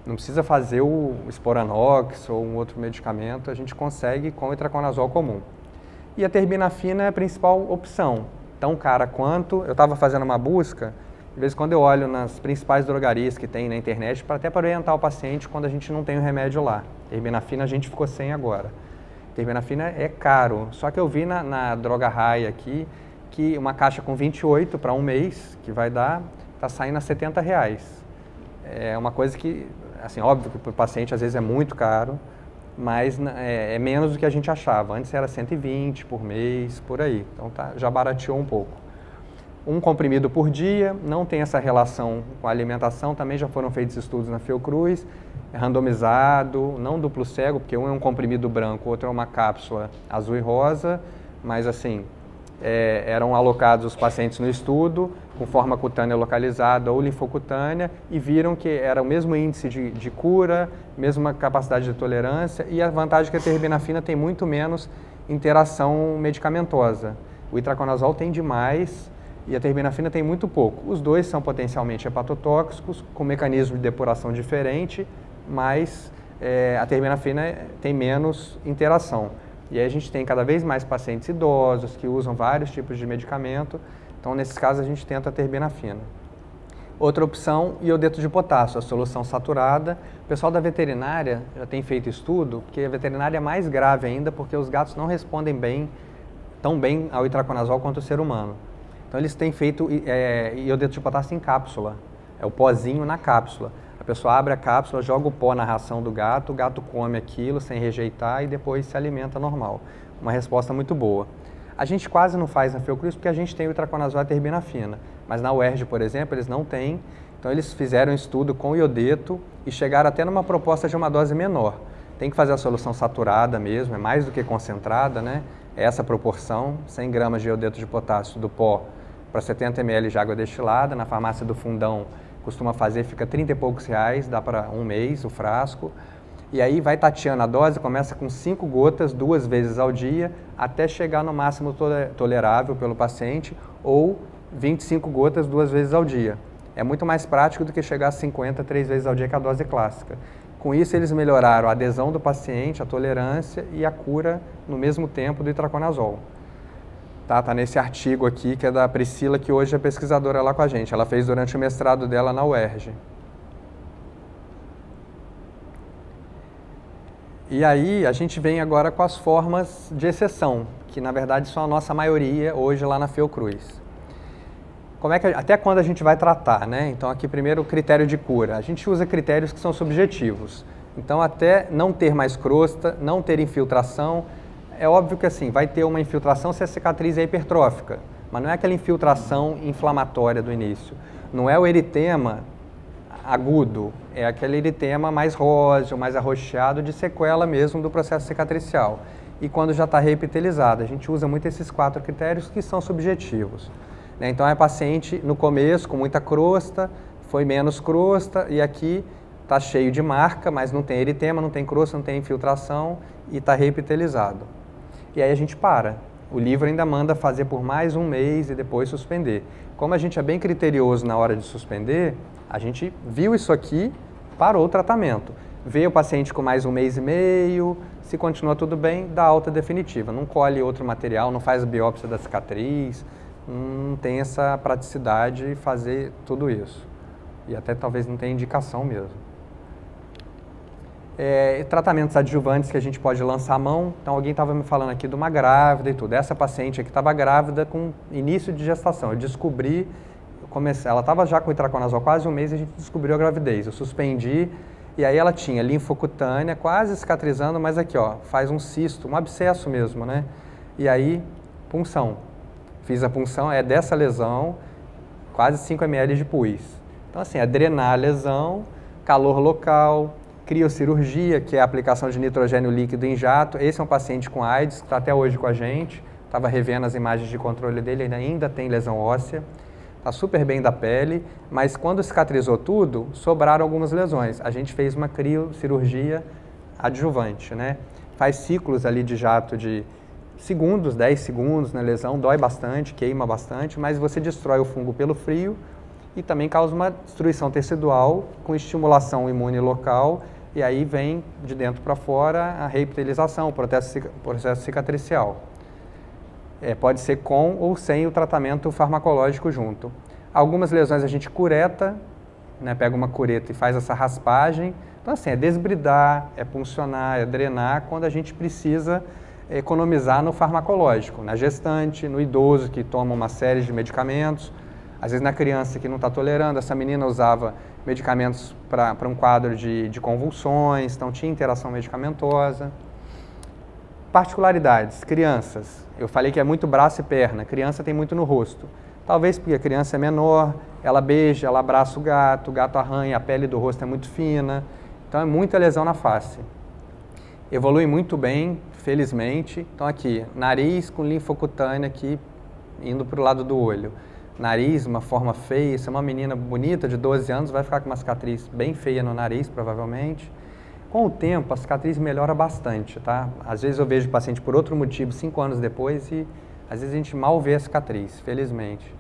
Não precisa fazer o Sporanox ou um outro medicamento, a gente consegue com o itraconazol comum. E a terbinafina é a principal opção. Tão cara quanto, eu estava fazendo uma busca, de vez em quando eu olho nas principais drogarias que tem na internet, até para orientar o paciente quando a gente não tem o remédio lá. Terbinafina a gente ficou sem agora. Terbinafina é caro, só que eu vi na Droga Raia aqui, que uma caixa com 28 para um mês, que vai dar, está saindo a R$70. É uma coisa que, assim, óbvio que para o paciente às vezes é muito caro, mas é menos do que a gente achava. Antes era 120 por mês, por aí. Então já barateou um pouco. Um comprimido por dia, não tem essa relação com a alimentação, também já foram feitos estudos na Fiocruz, é randomizado, não duplo cego, porque um é um comprimido branco, o outro é uma cápsula azul e rosa, mas assim, eram alocados os pacientes no estudo com forma cutânea localizada ou linfocutânea e viram que era o mesmo índice de cura, mesma capacidade de tolerância e a vantagem é que a terbinafina tem muito menos interação medicamentosa. O itraconazol tem demais e a terbinafina tem muito pouco. Os dois são potencialmente hepatotóxicos, com mecanismo de depuração diferente, mas a terbinafina tem menos interação. E aí a gente tem cada vez mais pacientes idosos que usam vários tipos de medicamento, então nesses casos a gente tenta a terbinafina. Outra opção, iodeto de potássio, a solução saturada. O pessoal da veterinária já tem feito estudo, porque a veterinária é mais grave ainda, porque os gatos não respondem tão bem ao itraconazol quanto o ser humano. Então eles têm feito iodeto de potássio em cápsula. é o pozinho na cápsula. A pessoa abre a cápsula, joga o pó na ração do gato, o gato come aquilo sem rejeitar e depois se alimenta normal. Uma resposta muito boa. A gente quase não faz na Fiocruz porque a gente tem o itraconazol e a terbinafina, mas na UERJ, por exemplo, eles não têm. Então eles fizeram um estudo com iodeto e chegaram até numa proposta de uma dose menor. Tem que fazer a solução saturada mesmo, é mais do que concentrada, né? É essa proporção, 100 gramas de iodeto de potássio do pó para 70 ml de água destilada. Na farmácia do Fundão costuma fazer, fica 30 e poucos reais, dá para um mês o frasco. E aí vai tateando a dose, começa com 5 gotas 2 vezes ao dia, até chegar no máximo tolerável pelo paciente, ou 25 gotas 2 vezes ao dia. É muito mais prático do que chegar a 50 3 vezes ao dia, que é a dose clássica. Com isso, eles melhoraram a adesão do paciente, a tolerância e a cura no mesmo tempo do itraconazol. Tá nesse artigo aqui, que é da Priscila, que hoje é pesquisadora lá com a gente. Ela fez durante o mestrado dela na UERJ. E aí, a gente vem agora com as formas de exceção, que na verdade são a nossa maioria hoje lá na Fiocruz. Até quando a gente vai tratar, né? Então aqui primeiro o critério de cura. A gente usa critérios que são subjetivos. Então até não ter mais crosta, não ter infiltração, é óbvio que assim, vai ter uma infiltração se a cicatriz é hipertrófica, mas não é aquela infiltração inflamatória do início. Não é o eritema agudo, é aquele eritema mais róseo, mais arroxeado, de sequela mesmo do processo cicatricial. E quando já está reepitelizado, a gente usa muito esses 4 critérios que são subjetivos. Então é paciente no começo com muita crosta, foi menos crosta e aqui está cheio de marca, mas não tem eritema, não tem crosta, não tem infiltração e está reepitelizado. E aí a gente para. O livro ainda manda fazer por mais um mês e depois suspender. Como a gente é bem criterioso na hora de suspender, a gente viu isso aqui, parou o tratamento. Vê o paciente com mais um mês e meio, se continua tudo bem, dá alta definitiva. Não colhe outro material, não faz biópsia da cicatriz, não tem essa praticidade de fazer tudo isso. E até talvez não tenha indicação mesmo. Tratamentos adjuvantes que a gente pode lançar a mão. Então alguém estava me falando aqui de uma grávida e tudo. Essa paciente aqui estava grávida com início de gestação. Eu descobri, ela estava já com itraconazol quase um mês e a gente descobriu a gravidez. Eu suspendi e aí ela tinha linfocutânea quase cicatrizando, mas aqui ó, faz um cisto, um abscesso mesmo, né? E aí, punção. Fiz a punção, é dessa lesão, quase 5 ml de pus. Então assim, é drenar a lesão, calor local, criocirurgia, que é a aplicação de nitrogênio líquido em jato. Esse é um paciente com AIDS, que está até hoje com a gente. Estava revendo as imagens de controle dele, ele ainda tem lesão óssea. Está super bem da pele, mas quando cicatrizou tudo, sobraram algumas lesões. A gente fez uma criocirurgia adjuvante, né? Faz ciclos ali de jato de segundos, 10 segundos na lesão, dói bastante, queima bastante, mas você destrói o fungo pelo frio e também causa uma destruição tecidual com estimulação imune local e aí vem de dentro para fora a reepitelização, o processo cicatricial. Pode ser com ou sem o tratamento farmacológico junto. Algumas lesões a gente cureta, né, pega uma cureta e faz essa raspagem. Então assim, é desbridar, é puncionar, é drenar quando a gente precisa economizar no farmacológico, na gestante, no idoso que toma uma série de medicamentos, às vezes na criança que não está tolerando. Essa menina usava medicamentos para um quadro de convulsões, então tinha interação medicamentosa. Particularidades, crianças, eu falei que é muito braço e perna, criança tem muito no rosto. Talvez porque a criança é menor, ela beija, ela abraça o gato arranha, a pele do rosto é muito fina, então é muita lesão na face. Evolui muito bem, felizmente. Então aqui, nariz com linfocutânea aqui, indo para o lado do olho. Nariz, uma forma feia, se é uma menina bonita de 12 anos, vai ficar com uma cicatriz bem feia no nariz, provavelmente. Com o tempo, a cicatriz melhora bastante, tá? Às vezes eu vejo o paciente por outro motivo, 5 anos depois, e às vezes a gente mal vê a cicatriz, felizmente.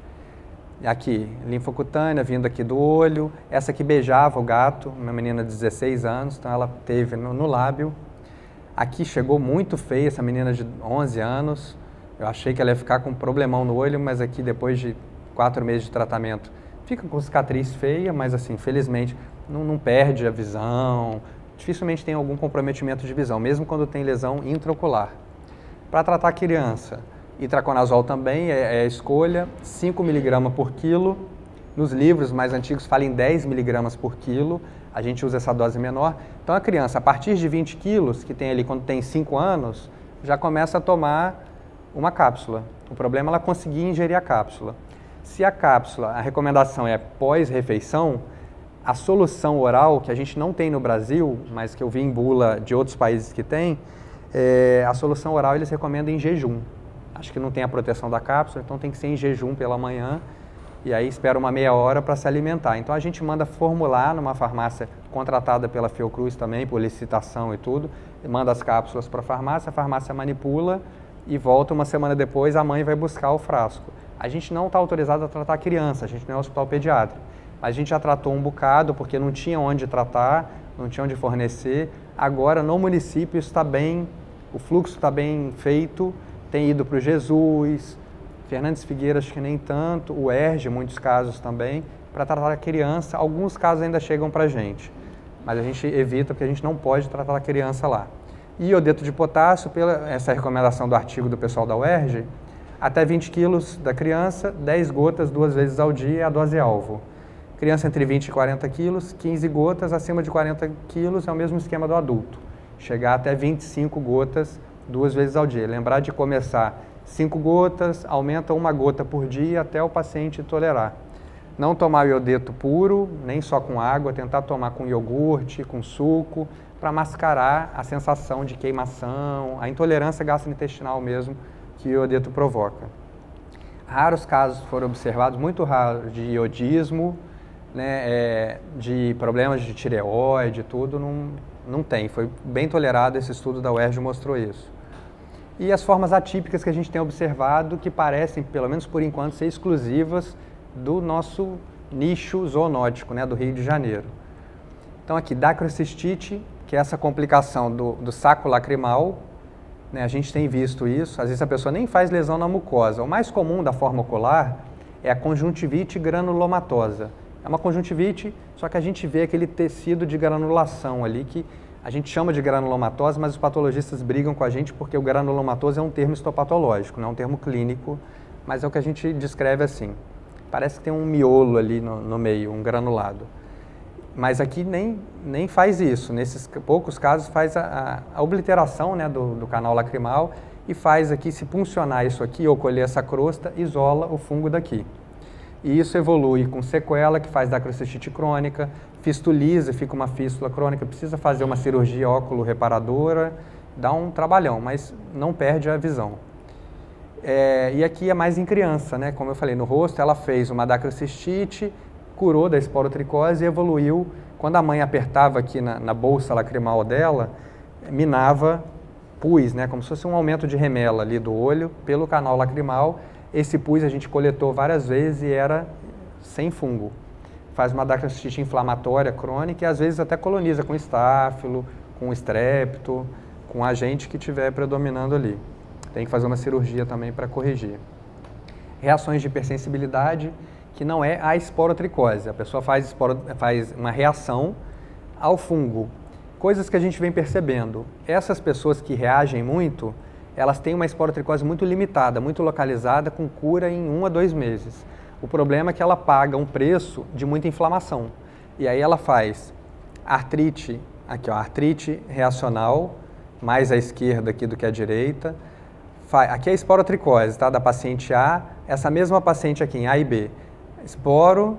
Aqui, linfocutânea vindo aqui do olho. Essa aqui beijava o gato, uma menina de 16 anos, então ela teve no lábio. Aqui chegou muito feia essa menina de 11 anos. Eu achei que ela ia ficar com um problemão no olho, mas aqui depois de 4 meses de tratamento, fica com cicatriz feia, mas assim, felizmente não perde a visão. Dificilmente tem algum comprometimento de visão, mesmo quando tem lesão intraocular. Para tratar a criança, itraconazol também é a escolha, 5 mg por quilo, Nos livros mais antigos fala em 10 miligramas por quilo, a gente usa essa dose menor. Então a criança, a partir de 20 quilos, que tem ali quando tem 5 anos, já começa a tomar uma cápsula. O problema é ela conseguir ingerir a cápsula. Se a cápsula, a recomendação é pós-refeição, a solução oral, que a gente não tem no Brasil, mas que eu vi em bula de outros países que tem, a solução oral eles recomendam em jejum. Acho que não tem a proteção da cápsula, então tem que ser em jejum pela manhã, e aí espera uma meia hora para se alimentar. Então a gente manda formular numa farmácia contratada pela Fiocruz também, por licitação e tudo, manda as cápsulas para a farmácia manipula e volta uma semana depois, a mãe vai buscar o frasco. A gente não está autorizado a tratar a criança, a gente não é hospital pediátrico, mas a gente já tratou um bocado porque não tinha onde tratar, não tinha onde fornecer. Agora no município está bem, o fluxo está bem feito, tem ido para o Jesus, Fernandes Figueira acho que nem tanto, o ERJ, muitos casos também, para tratar a criança. Alguns casos ainda chegam para a gente, mas a gente evita porque a gente não pode tratar a criança lá. Iodeto de potássio, pela essa recomendação do artigo do pessoal da UERJ, até 20 quilos da criança, 10 gotas 2 vezes ao dia é a dose alvo. Criança entre 20 e 40 quilos, 15 gotas, acima de 40 quilos é o mesmo esquema do adulto. Chegar até 25 gotas 2 vezes ao dia. Lembrar de começar 5 gotas, aumenta 1 gota por dia até o paciente tolerar. Não tomar o iodeto puro, nem só com água, tentar tomar com iogurte, com suco, para mascarar a sensação de queimação, a intolerância gastrointestinal mesmo que o iodeto provoca. Raros casos foram observados, muito raros, de iodismo, né, de problemas de tireoide, tudo, não tem. Foi bem tolerado, esse estudo da UERJ mostrou isso. E as formas atípicas que a gente tem observado, que parecem, pelo menos por enquanto, ser exclusivas do nosso nicho zoonótico, né, do Rio de Janeiro. Então aqui, dacrocistite, que é essa complicação do saco lacrimal, né, a gente tem visto isso, às vezes a pessoa nem faz lesão na mucosa. O mais comum da forma ocular é a conjuntivite granulomatosa. É uma conjuntivite, só que a gente vê aquele tecido de granulação ali, que a gente chama de granulomatose, mas os patologistas brigam com a gente porque o granulomatose é um termo histopatológico, não é um termo clínico, mas é o que a gente descreve assim. Parece que tem um miolo ali no meio, um granulado. Mas aqui nem faz isso, nesses poucos casos faz a obliteração, né, do canal lacrimal e faz aqui, se puncionar isso aqui ou colher essa crosta, isola o fungo daqui. E isso evolui com sequela, que faz dacrocistite crônica, fistuliza, fica uma fístula crônica, precisa fazer uma cirurgia óculo-reparadora, dá um trabalhão, mas não perde a visão. E aqui é mais em criança, né? Como eu falei, no rosto ela fez uma dacrocistite, curou da esporotricose e evoluiu. Quando a mãe apertava aqui na bolsa lacrimal dela, minava pus, né? Como se fosse um aumento de remela ali do olho pelo canal lacrimal. Esse pus a gente coletou várias vezes e era sem fungo. Faz uma dacrocistite inflamatória crônica e às vezes até coloniza com estáfilo, com estrépito, com agente que estiver predominando ali. Tem que fazer uma cirurgia também para corrigir. Reações de hipersensibilidade, que não é a esporotricose. A pessoa faz uma reação ao fungo. Coisas que a gente vem percebendo. Essas pessoas que reagem muito, elas têm uma esporotricose muito limitada, muito localizada, com cura em 1 a 2 meses. O problema é que ela paga um preço de muita inflamação. E aí ela faz artrite, aqui ó, artrite reacional, mais à esquerda aqui do que à direita. Aqui é a esporotricose, tá, da paciente A, essa mesma paciente aqui em A e B. Esporo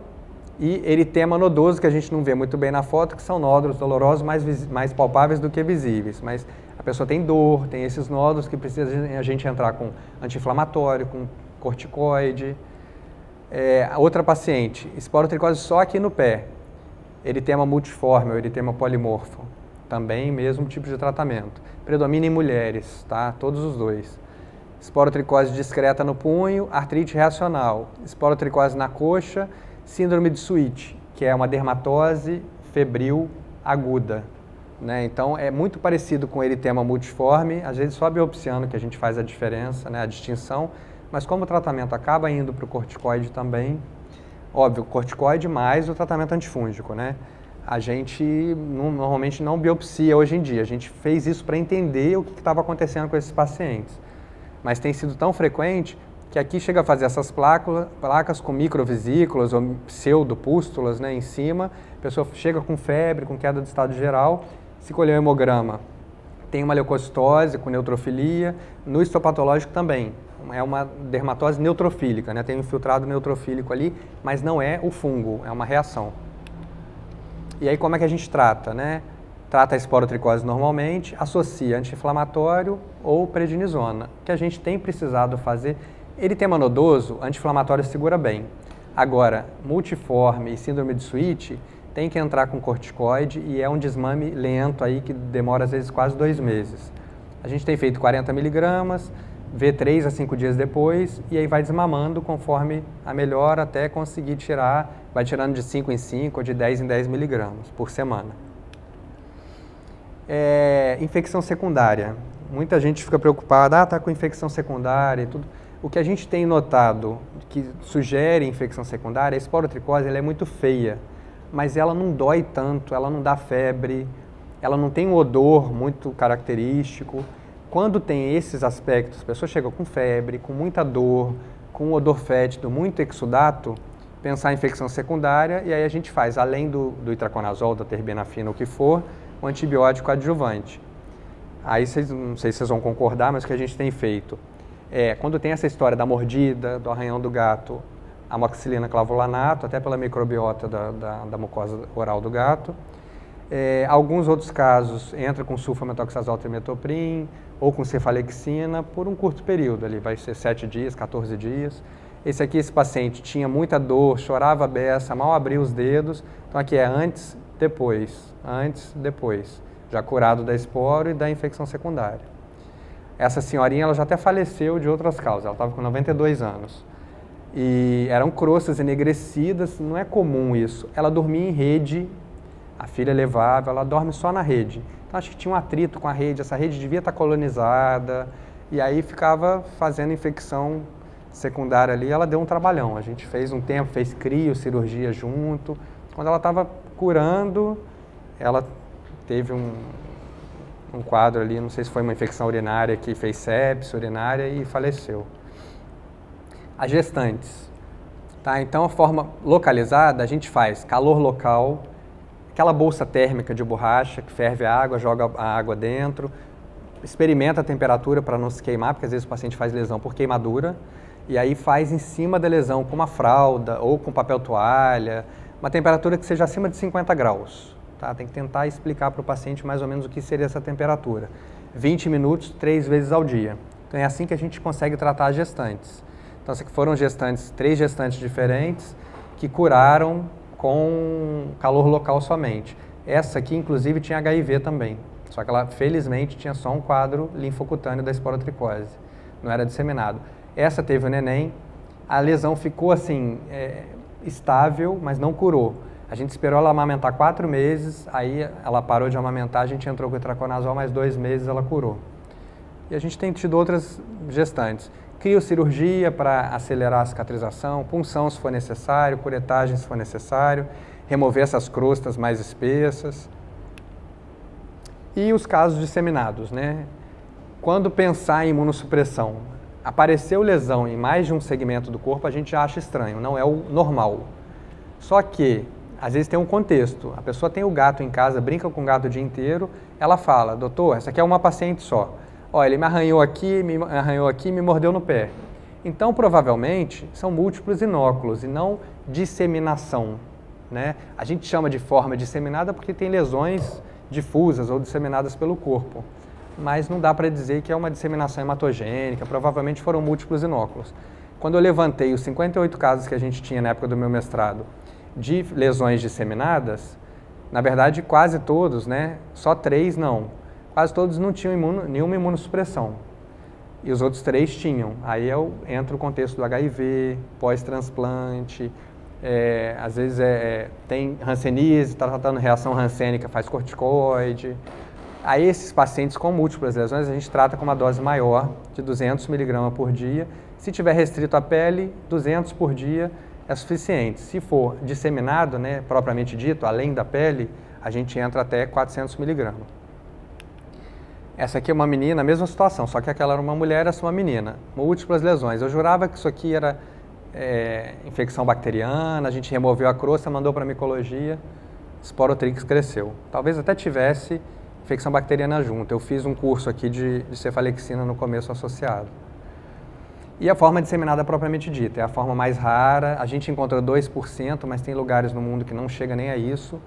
e eritema nodoso, que a gente não vê muito bem na foto, que são nódulos dolorosos mais palpáveis do que visíveis. Mas a pessoa tem dor, tem esses nódulos que precisa a gente entrar com anti-inflamatório, com corticoide. Outra paciente, esporotricose só aqui no pé, eritema multiforme ou eritema polimorfo, também mesmo tipo de tratamento. Predomina em mulheres, tá? Todos os dois. Esporotricose discreta no punho, artrite reacional, esporotricose na coxa, síndrome de Sweet, que é uma dermatose febril aguda. Né? Então, é muito parecido com eritema multiforme, às vezes só biopsiando que a gente faz a diferença, né? A distinção, mas como o tratamento acaba indo para o corticoide também, óbvio, corticoide mais o tratamento antifúngico, né? A gente normalmente não biopsia hoje em dia, a gente fez isso para entender o que estava acontecendo com esses pacientes. Mas tem sido tão frequente que aqui chega a fazer essas placas com microvesículas ou pseudopústulas, né, em cima. A pessoa chega com febre, com queda de estado geral, se colher o hemograma, tem uma leucocitose com neutrofilia, no histopatológico também. É uma dermatose neutrofílica, né, tem um infiltrado neutrofílico ali, mas não é o fungo, é uma reação. E aí como é que a gente trata, né? Trata a esporotricose normalmente, associa anti-inflamatório ou prednisona, que a gente tem precisado fazer. Eritema nodoso, anti-inflamatório segura bem. Agora, multiforme e síndrome de Sweet, tem que entrar com corticoide e é um desmame lento aí que demora às vezes quase 2 meses. A gente tem feito 40 miligramas, vê 3 a 5 dias depois e aí vai desmamando conforme a melhora até conseguir tirar, vai tirando de 5 em 5 ou de 10 em 10 miligramas por semana. Infecção secundária. Muita gente fica preocupada, tá com infecção secundária e tudo. O que a gente tem notado que sugere infecção secundária, a esporotricose ela é muito feia, mas ela não dói tanto, ela não dá febre, ela não tem um odor muito característico. Quando tem esses aspectos, a pessoa chega com febre, com muita dor, com um odor fétido, muito exudato, pensar em infecção secundária e aí a gente faz, além do itraconazol, da terbinafina, o que for, um antibiótico adjuvante. Aí não sei se vocês vão concordar, mas o que a gente tem feito quando tem essa história da mordida, do arranhão do gato, amoxicilina clavulanato, até pela microbiota da mucosa oral do gato. Alguns outros casos entra com sulfametoxazol trimetoprim ou com cefalexina por um curto período, ali vai ser 7 dias, 14 dias. Esse paciente tinha muita dor, chorava a beça, mal abria os dedos, então aqui é antes, depois, já curado da esporo e da infecção secundária. Essa senhorinha ela já até faleceu de outras causas, ela estava com 92 anos. E eram crostas enegrecidas, não é comum isso. Ela dormia em rede, a filha levava, ela dorme só na rede. Então acho que tinha um atrito com a rede, essa rede devia estar colonizada, e aí ficava fazendo infecção secundária ali, ela deu um trabalhão. A gente fez um tempo, fez crio, cirurgia junto. Quando ela estava curando, ela teve um quadro ali, não sei se foi uma infecção urinária que fez sepse urinária e faleceu. As gestantes, tá? Então a forma localizada a gente faz calor local, aquela bolsa térmica de borracha que ferve a água, joga a água dentro, experimenta a temperatura para não se queimar, porque às vezes o paciente faz lesão por queimadura, e aí faz em cima da lesão com uma fralda ou com papel toalha, uma temperatura que seja acima de 50 graus. Tá? Tem que tentar explicar para o paciente mais ou menos o que seria essa temperatura. 20 minutos, 3 vezes ao dia. Então é assim que a gente consegue tratar as gestantes. Então foram 3 gestantes diferentes que curaram com calor local somente. Essa aqui, inclusive, tinha HIV também. Só que ela, felizmente, tinha só um quadro linfocutâneo da esporotricose. Não era disseminado. Essa teve o neném. A lesão ficou assim, estável, mas não curou. A gente esperou ela amamentar 4 meses, aí ela parou de amamentar, a gente entrou com o itraconazol, mais 2 meses ela curou. E a gente tem tido outras gestantes. Criocirurgia para acelerar a cicatrização, punção se for necessário, curetagem se for necessário, remover essas crostas mais espessas. E os casos disseminados, né? Quando pensar em imunossupressão, apareceu lesão em mais de um segmento do corpo, a gente acha estranho, não é o normal. Só que às vezes tem um contexto, a pessoa tem o gato em casa, brinca com o gato o dia inteiro, ela fala, doutor, essa aqui é uma paciente só. Olha, ele me arranhou aqui, me mordeu no pé. Então, provavelmente, são múltiplos inóculos e não disseminação, né? A gente chama de forma disseminada porque tem lesões difusas ou disseminadas pelo corpo, mas não dá para dizer que é uma disseminação hematogênica, provavelmente foram múltiplos inóculos. Quando eu levantei os 58 casos que a gente tinha na época do meu mestrado, de lesões disseminadas, na verdade quase todos, né? Só 3 não. Quase todos não tinham nenhuma imunossupressão. E os outros 3 tinham. Aí entra o contexto do HIV, pós-transplante, às vezes tem hanseníase, está tratando reação hansênica, faz corticoide. Aí esses pacientes com múltiplas lesões a gente trata com uma dose maior, de 200 mg por dia. Se tiver restrito à pele, 200 por dia é suficiente. Se for disseminado, né, propriamente dito, além da pele, a gente entra até 400 mg. Essa aqui é uma menina, a mesma situação, só que aquela era uma mulher, essa é uma menina. Múltiplas lesões. Eu jurava que isso aqui era infecção bacteriana, a gente removeu a crosta, mandou para a micologia, Sporotrix cresceu. Talvez até tivesse infecção bacteriana junto. Eu fiz um curso aqui de cefalexina no começo associado. E a forma disseminada propriamente dita, é a forma mais rara, a gente encontrou 2%, mas tem lugares no mundo que não chega nem a isso.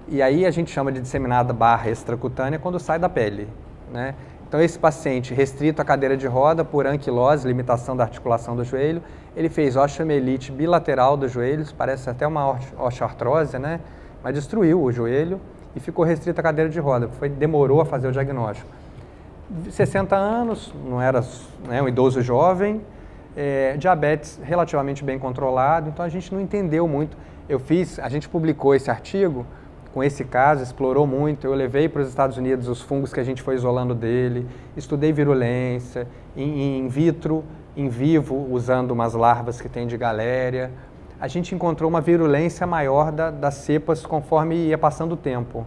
E aí a gente chama de disseminada barra extracutânea quando sai da pele, né? Então esse paciente restrito à cadeira de roda por anquilose, limitação da articulação do joelho, ele fez osteomielite bilateral dos joelhos, parece até uma osteoartrose, né? Mas destruiu o joelho e ficou restrito à cadeira de roda, demorou a fazer o diagnóstico. 60 anos, não era um idoso jovem, diabetes relativamente bem controlado, então a gente não entendeu muito. A gente publicou esse artigo com esse caso, explorou muito, eu levei para os Estados Unidos os fungos que a gente foi isolando dele, estudei virulência, in vitro, in vivo, usando umas larvas que tem de galéria. A gente encontrou uma virulência maior das cepas conforme ia passando o tempo.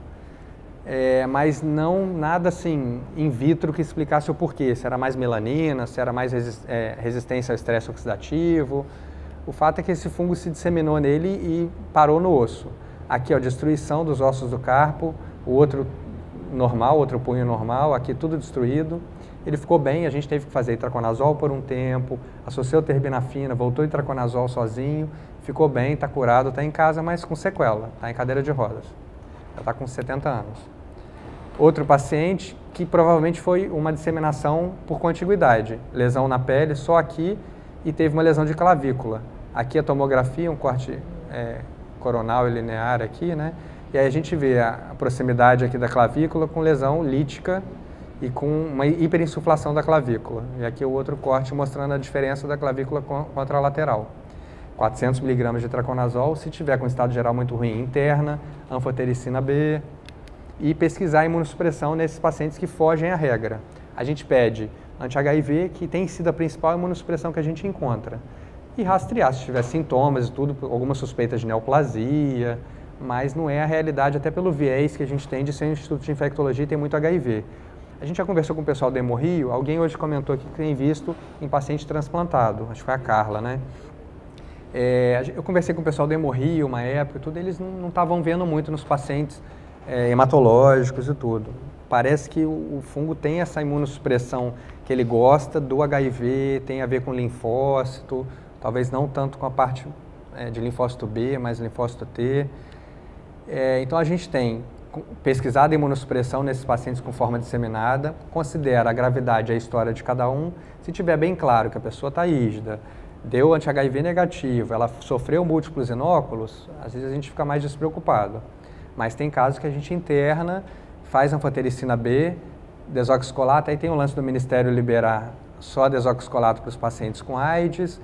Mas não nada assim in vitro que explicasse o porquê, se era mais melanina, se era mais resistência ao estresse oxidativo. O fato é que esse fungo se disseminou nele e parou no osso. Aqui, ó, destruição dos ossos do carpo, o outro normal, outro punho normal, aqui tudo destruído. Ele ficou bem, a gente teve que fazer itraconazol por um tempo, associou terbinafina, voltou itraconazol sozinho, ficou bem, está curado, está em casa, mas com sequela, está em cadeira de rodas. Já está com 70 anos. Outro paciente que provavelmente foi uma disseminação por contiguidade, lesão na pele, só aqui, e teve uma lesão de clavícula. Aqui a tomografia, um corte coronal e linear aqui, né? E aí a gente vê a proximidade aqui da clavícula com lesão lítica e com uma hiperinsuflação da clavícula. E aqui o outro corte mostrando a diferença da clavícula contra a lateral. 400 mg de itraconazol, se tiver com estado geral muito ruim, interna, anfotericina B, e pesquisar a imunossupressão nesses pacientes que fogem à regra. A gente pede anti-HIV, que tem sido a principal imunossupressão que a gente encontra, e rastrear se tiver sintomas e tudo, alguma suspeita de neoplasia, mas não é a realidade, até pelo viés que a gente tem de ser um instituto de infectologia e tem muito HIV. A gente já conversou com o pessoal do Hemorrio, alguém hoje comentou aqui que tem visto em paciente transplantado, acho que foi a Carla, né? Eu conversei com o pessoal do Hemorrio uma época e tudo, eles não estavam vendo muito nos pacientes hematológicos e tudo. Parece que o fungo tem essa imunossupressão que ele gosta do HIV, tem a ver com linfócito, talvez não tanto com a parte de linfócito B, mas linfócito T. Então a gente tem pesquisado a imunossupressão nesses pacientes com forma disseminada, considera a gravidade e a história de cada um. Se tiver bem claro que a pessoa está rígida, deu anti-HIV negativo, ela sofreu múltiplos inóculos, às vezes a gente fica mais despreocupado. Mas tem casos que a gente interna, faz anfotericina B, desoxicolato, aí tem o lance do Ministério liberar só desoxicolato para os pacientes com AIDS.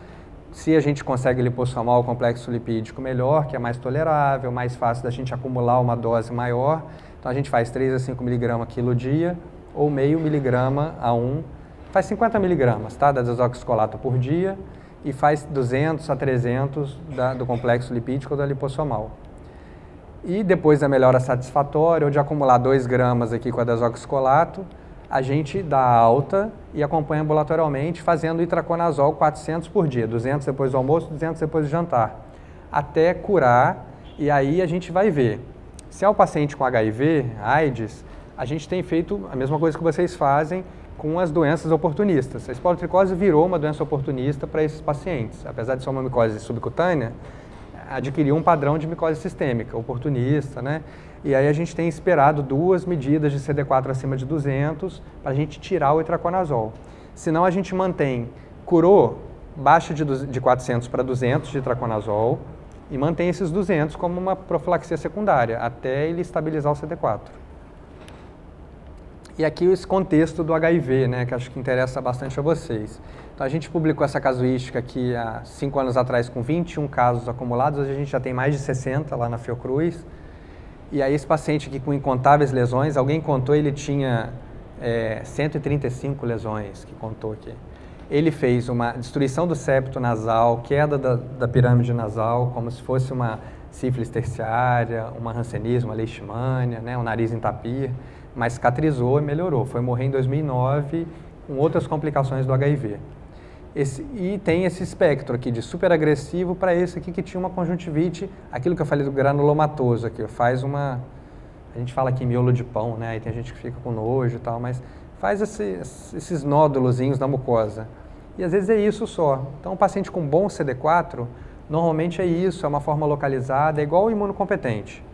Se a gente consegue lipossomar o complexo lipídico melhor, que é mais tolerável, mais fácil da gente acumular uma dose maior, então a gente faz 3 a 5 mg quilo dia, ou meio miligrama a 1, faz 50 mg, tá, da desoxicolato por dia, e faz 200 a 300 do complexo lipídico ou da lipossomal. E depois da melhora satisfatória, ou de acumular 2 gramas aqui com a desoxicolato, a gente dá alta e acompanha ambulatorialmente fazendo itraconazol 400 por dia, 200 depois do almoço, 200 depois do jantar, até curar, e aí a gente vai ver. Se é o paciente com HIV, AIDS, a gente tem feito a mesma coisa que vocês fazem com as doenças oportunistas. A esporotricose virou uma doença oportunista para esses pacientes, apesar de ser uma micose subcutânea, adquiriu um padrão de micose sistêmica, oportunista, né? E aí a gente tem esperado 2 medidas de CD4 acima de 200 para a gente tirar o itraconazol. Senão a gente mantém, curou, baixa de 400 para 200 de itraconazol e mantém esses 200 como uma profilaxia secundária, até ele estabilizar o CD4. E aqui esse contexto do HIV, né, que acho que interessa bastante a vocês. Então a gente publicou essa casuística aqui há 5 anos atrás com 21 casos acumulados, hoje a gente já tem mais de 60 lá na Fiocruz. E aí esse paciente aqui com incontáveis lesões, alguém contou, ele tinha 135 lesões, que contou aqui. Ele fez uma destruição do septo nasal, queda da pirâmide nasal, como se fosse uma sífilis terciária, uma hanseníase, uma leishmania, né, um nariz em tapir. mas cicatrizou e melhorou. Foi morrer em 2009 com outras complicações do HIV. E tem esse espectro aqui de super agressivo para esse aqui que tinha uma conjuntivite, aquilo que eu falei do granulomatoso aqui, faz uma... A gente fala aqui miolo de pão, né? Aí tem gente que fica com nojo e tal, mas faz esses nódulozinhos na mucosa. E às vezes é isso só. Então, um paciente com bom CD4, normalmente é isso, é uma forma localizada, é igual o imunocompetente.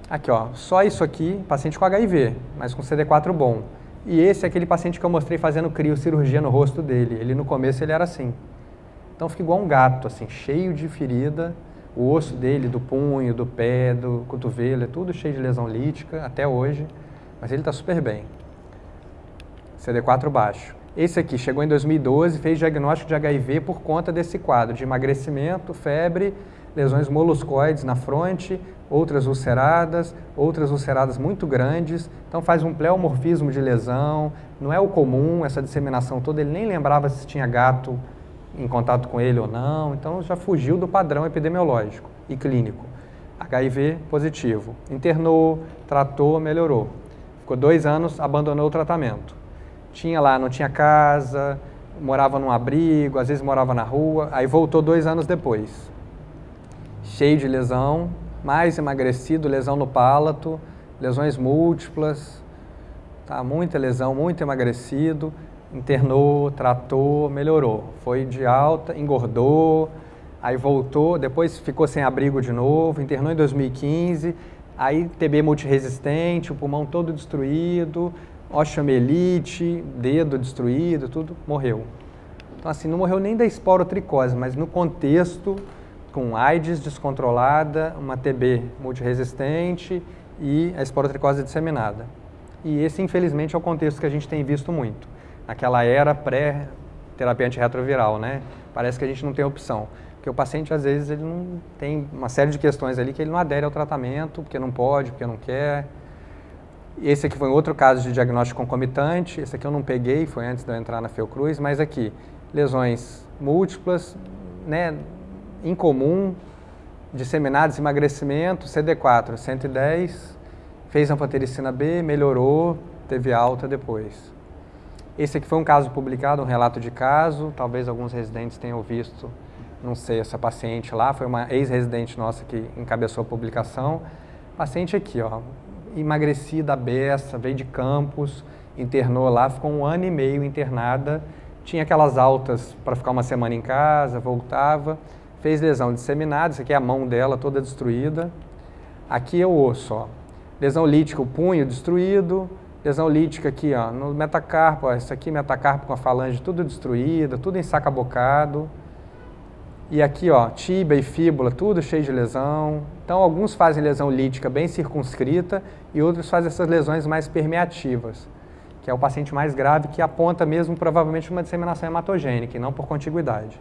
Aqui, ó, só isso aqui, paciente com HIV, mas com CD4 bom. E esse é aquele paciente que eu mostrei fazendo criocirurgia no rosto dele. Ele, no começo, ele era assim. Então, fica igual um gato, assim, cheio de ferida. O osso dele, do punho, do pé, do cotovelo, é tudo cheio de lesão lítica, até hoje. Mas ele está super bem. CD4 baixo. Esse aqui chegou em 2012, fez diagnóstico de HIV por conta desse quadro de emagrecimento, febre, lesões moluscoides na fronte, outras ulceradas muito grandes. Então faz um pleomorfismo de lesão, não é o comum essa disseminação toda, ele nem lembrava se tinha gato em contato com ele ou não, então já fugiu do padrão epidemiológico e clínico. HIV positivo. Internou, tratou, melhorou. Ficou 2 anos, abandonou o tratamento. Tinha lá, não tinha casa, morava num abrigo, às vezes morava na rua, aí voltou 2 anos depois. Cheio de lesão, mais emagrecido, lesão no palato, lesões múltiplas, tá? Muita lesão, muito emagrecido, internou, tratou, melhorou. Foi de alta, engordou, aí voltou, depois ficou sem abrigo de novo, internou em 2015, aí TB multiresistente, o pulmão todo destruído, osteomielite, dedo destruído, tudo, morreu. Então assim, não morreu nem da esporotricose, mas no contexto, com AIDS descontrolada, uma TB multiresistente e a esporotricose disseminada. E esse, infelizmente, é o contexto que a gente tem visto muito. Naquela era pré-terapia antirretroviral, né? Parece que a gente não tem opção. Porque o paciente, às vezes, ele não tem uma série de questões ali que ele não adere ao tratamento, porque não pode, porque não quer. Esse aqui foi outro caso de diagnóstico concomitante. Esse aqui eu não peguei, foi antes de eu entrar na Fiocruz, mas aqui, lesões múltiplas, né? Incomum, disseminados, emagrecimento, CD4, 110, fez anfotericina B, melhorou, teve alta depois. Esse aqui foi um caso publicado, um relato de caso, talvez alguns residentes tenham visto, não sei, essa paciente lá, foi uma ex-residente nossa que encabeçou a publicação. Paciente aqui, ó, emagrecida, beça, veio de Campos, internou lá, ficou 1 ano e meio internada, tinha aquelas altas para ficar uma semana em casa, voltava, fez lesão disseminada, isso aqui é a mão dela toda destruída. Aqui é o osso, ó. Lesão lítica, o punho destruído. Lesão lítica aqui, ó, no metacarpo, ó, isso aqui metacarpo com a falange tudo destruída, tudo ensacabocado. E aqui, ó, tíbia e fíbula, tudo cheio de lesão. Então, alguns fazem lesão lítica bem circunscrita e outros fazem essas lesões mais permeativas, que é o paciente mais grave, que aponta mesmo provavelmente uma disseminação hematogênica e não por contiguidade.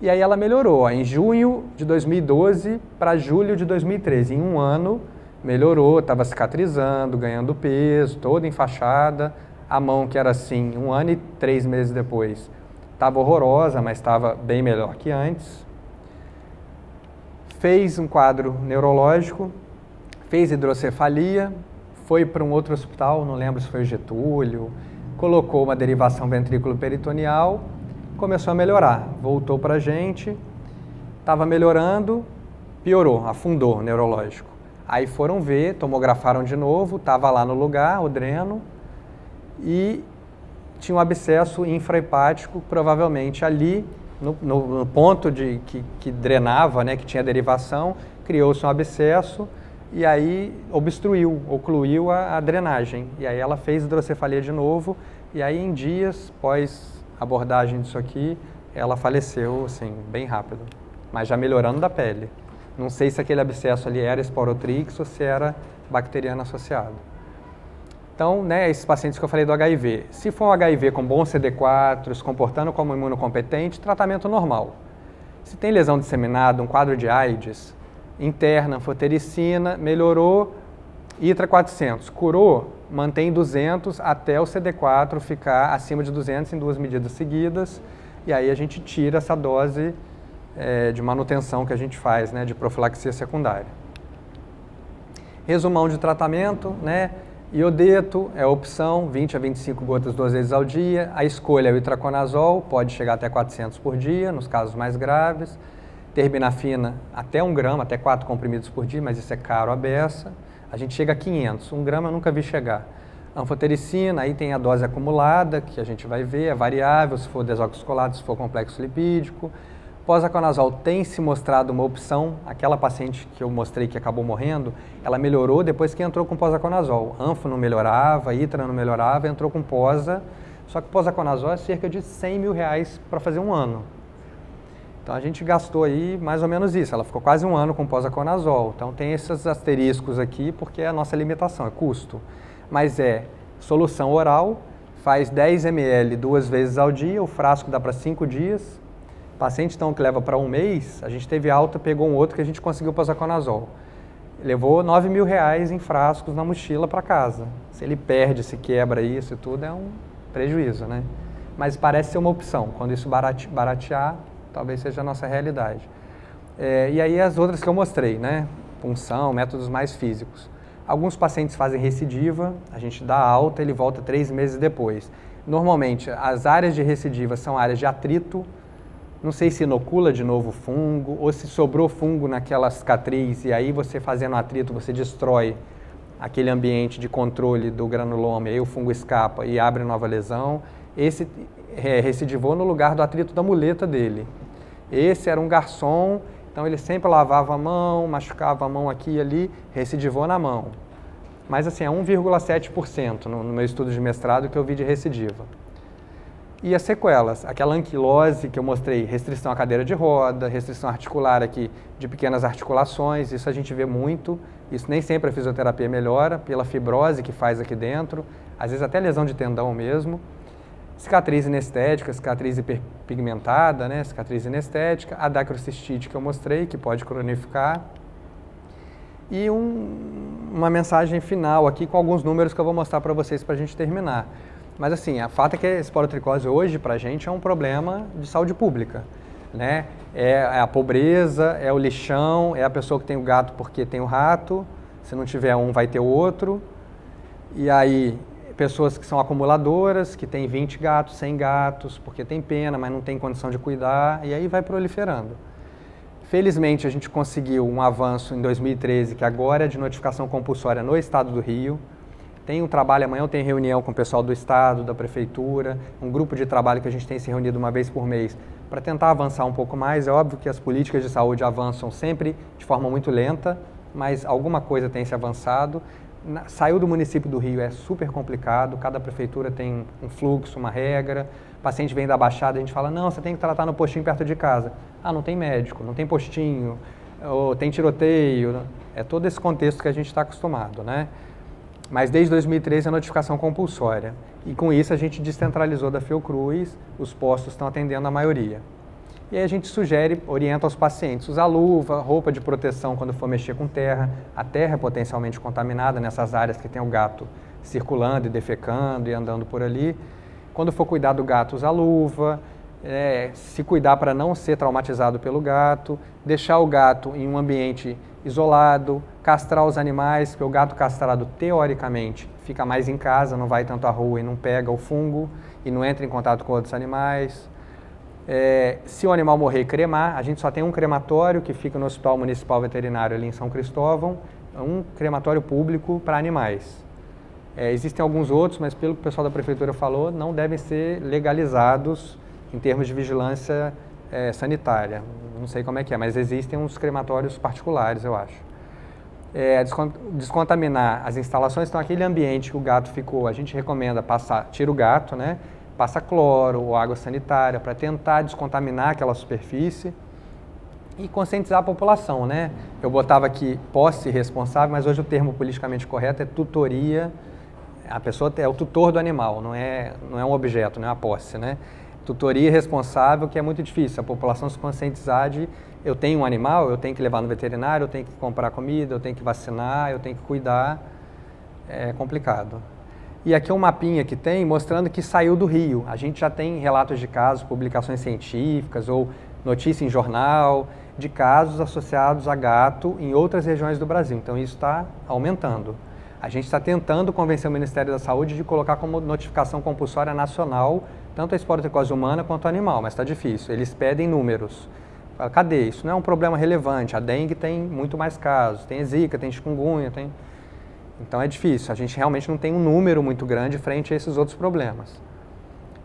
E aí ela melhorou, ó, em junho de 2012 para julho de 2013, em 1 ano, melhorou, estava cicatrizando, ganhando peso, toda enfaixada. A mão que era assim, 1 ano e 3 meses depois, estava horrorosa, mas estava bem melhor que antes. Fez um quadro neurológico, fez hidrocefalia, foi para um outro hospital, não lembro se foi o Getúlio, colocou uma derivação ventrículo-peritoneal, começou a melhorar, voltou para a gente, estava melhorando, piorou, afundou o neurológico. Aí foram ver, tomografaram de novo, estava lá no lugar, o dreno, e tinha um abscesso infrahepático, provavelmente ali, no ponto que drenava, né, que tinha derivação, criou-se um abscesso e aí obstruiu, ocluiu a drenagem. E aí ela fez hidrocefalia de novo e aí em dias, pós abordagem disso aqui, ela faleceu, assim, bem rápido, mas já melhorando da pele. Não sei se aquele abscesso ali era esporotrix ou se era bacteriano associado. Então, né, esses pacientes que eu falei do HIV, se for um HIV com bom CD4, se comportando como imunocompetente, tratamento normal. Se tem lesão disseminada, um quadro de AIDS, interna, anfotericina, melhorou, ITRA 400, curou, mantém 200 até o CD4 ficar acima de 200 em 2 medidas seguidas, e aí a gente tira essa dose de manutenção que a gente faz, né, de profilaxia secundária. Resumão de tratamento, né, Iodeto é a opção, 20 a 25 gotas 2 vezes ao dia. A escolha é o itraconazol, pode chegar até 400 por dia, nos casos mais graves. Terbinafina, até 1 grama, até 4 comprimidos por dia, mas isso é caro à beça. A gente chega a 500, 1 grama eu nunca vi chegar. Anfotericina, aí tem a dose acumulada, que a gente vai ver, é variável, se for desoxycolado, se for complexo lipídico. Posaconazol tem se mostrado uma opção. Aquela paciente que eu mostrei que acabou morrendo, ela melhorou depois que entrou com posaconazol. Anfo não melhorava, itra não melhorava, entrou com posa. Só que posaconazol é cerca de 100 mil reais para fazer 1 ano. Então a gente gastou aí mais ou menos isso. Ela ficou quase 1 ano com posaconazol. Então tem esses asteriscos aqui porque é a nossa limitação, é custo. Mas é solução oral, faz 10 ml 2 vezes ao dia, o frasco dá para 5 dias. Paciente então que leva para 1 mês, a gente teve alta, pegou um outro que a gente conseguiu posaconazol. Levou 9 mil reais em frascos na mochila para casa. Se ele perde, se quebra isso e tudo, é um prejuízo, né? Mas parece ser uma opção. Quando isso baratear, talvez seja a nossa realidade. E aí as outras que eu mostrei, né? Punção, métodos mais físicos. Alguns pacientes fazem recidiva, a gente dá alta, ele volta 3 meses depois. Normalmente, as áreas de recidiva são áreas de atrito. Não sei se inocula de novo fungo ou se sobrou fungo naquela cicatriz e aí você fazendo atrito, você destrói aquele ambiente de controle do granuloma e aí o fungo escapa e abre nova lesão. Esse recidivou no lugar do atrito da muleta dele. Esse era um garçom, então ele sempre lavava a mão, machucava a mão aqui e ali, recidivou na mão. Mas assim, é 1,7% no meu estudo de mestrado que eu vi de recidiva. E as sequelas, aquela anquilose que eu mostrei, restrição à cadeira de roda, restrição articular aqui de pequenas articulações, isso a gente vê muito, isso nem sempre a fisioterapia melhora, pela fibrose que faz aqui dentro, às vezes até lesão de tendão mesmo. Cicatriz inestética, cicatriz hiperpigmentada, né? Cicatriz inestética, a dacrocistite que eu mostrei, que pode cronificar. E uma mensagem final aqui com alguns números que eu vou mostrar para vocês para a gente terminar. Mas assim, a fato é que a esporotricose hoje para a gente é um problema de saúde pública, né? É a pobreza, é o lixão, é a pessoa que tem o gato porque tem o rato, se não tiver um vai ter o outro. E aí, pessoas que são acumuladoras, que têm 20 gatos, 100 gatos, porque tem pena, mas não tem condição de cuidar, e aí vai proliferando. Felizmente a gente conseguiu um avanço em 2013, que agora é de notificação compulsória no estado do Rio. Tem um trabalho, amanhã eu tenho reunião com o pessoal do Estado, da Prefeitura, um grupo de trabalho que a gente tem se reunido uma vez por mês para tentar avançar um pouco mais. É óbvio que as políticas de saúde avançam sempre de forma muito lenta, mas alguma coisa tem se avançado. Saiu do município do Rio, é super complicado, cada prefeitura tem um fluxo, uma regra. O paciente vem da Baixada, a gente fala, não, você tem que tratar no postinho perto de casa. Ah, não tem médico, não tem postinho, ou tem tiroteio. É todo esse contexto que a gente está acostumado, né? Mas desde 2013 a notificação compulsória. E com isso a gente descentralizou da Fiocruz, os postos estão atendendo a maioria. E aí a gente sugere, orienta aos pacientes, usar luva, roupa de proteção quando for mexer com terra. A terra é potencialmente contaminada nessas áreas que tem o gato circulando e defecando e andando por ali. Quando for cuidar do gato, usar luva, se cuidar para não ser traumatizado pelo gato, deixar o gato em um ambiente isolado, castrar os animais, porque o gato castrado, teoricamente, fica mais em casa, não vai tanto à rua e não pega o fungo e não entra em contato com outros animais. Se o animal morrer, cremar. A gente só tem um crematório que fica no Hospital Municipal Veterinário ali em São Cristóvão, um crematório público para animais. Existem alguns outros, mas pelo que o pessoal da Prefeitura falou, não devem ser legalizados em termos de vigilância sanitária. Não sei como é que é, mas existem uns crematórios particulares, eu acho. Descontaminar as instalações, então aquele ambiente que o gato ficou, a gente recomenda tira o gato, né? Passa cloro ou água sanitária para tentar descontaminar aquela superfície e conscientizar a população, né? Eu botava aqui posse responsável, mas hoje o termo politicamente correto é tutoria. A pessoa é o tutor do animal, não é um objeto, não é a posse, né? Tutoria responsável, que é muito difícil, a população se conscientizar de eu tenho um animal, eu tenho que levar no veterinário, eu tenho que comprar comida, eu tenho que vacinar, eu tenho que cuidar, é complicado. E aqui é um mapinha que tem mostrando que saiu do Rio. A gente já tem relatos de casos, publicações científicas ou notícia em jornal de casos associados a gato em outras regiões do Brasil. Então isso está aumentando. A gente está tentando convencer o Ministério da Saúde de colocar como notificação compulsória nacional tanto a esporotricose humana quanto animal, mas está difícil. Eles pedem números. Cadê? Isso não é um problema relevante. A dengue tem muito mais casos, tem zika, tem chikungunya, tem... Então é difícil. A gente realmente não tem um número muito grande frente a esses outros problemas.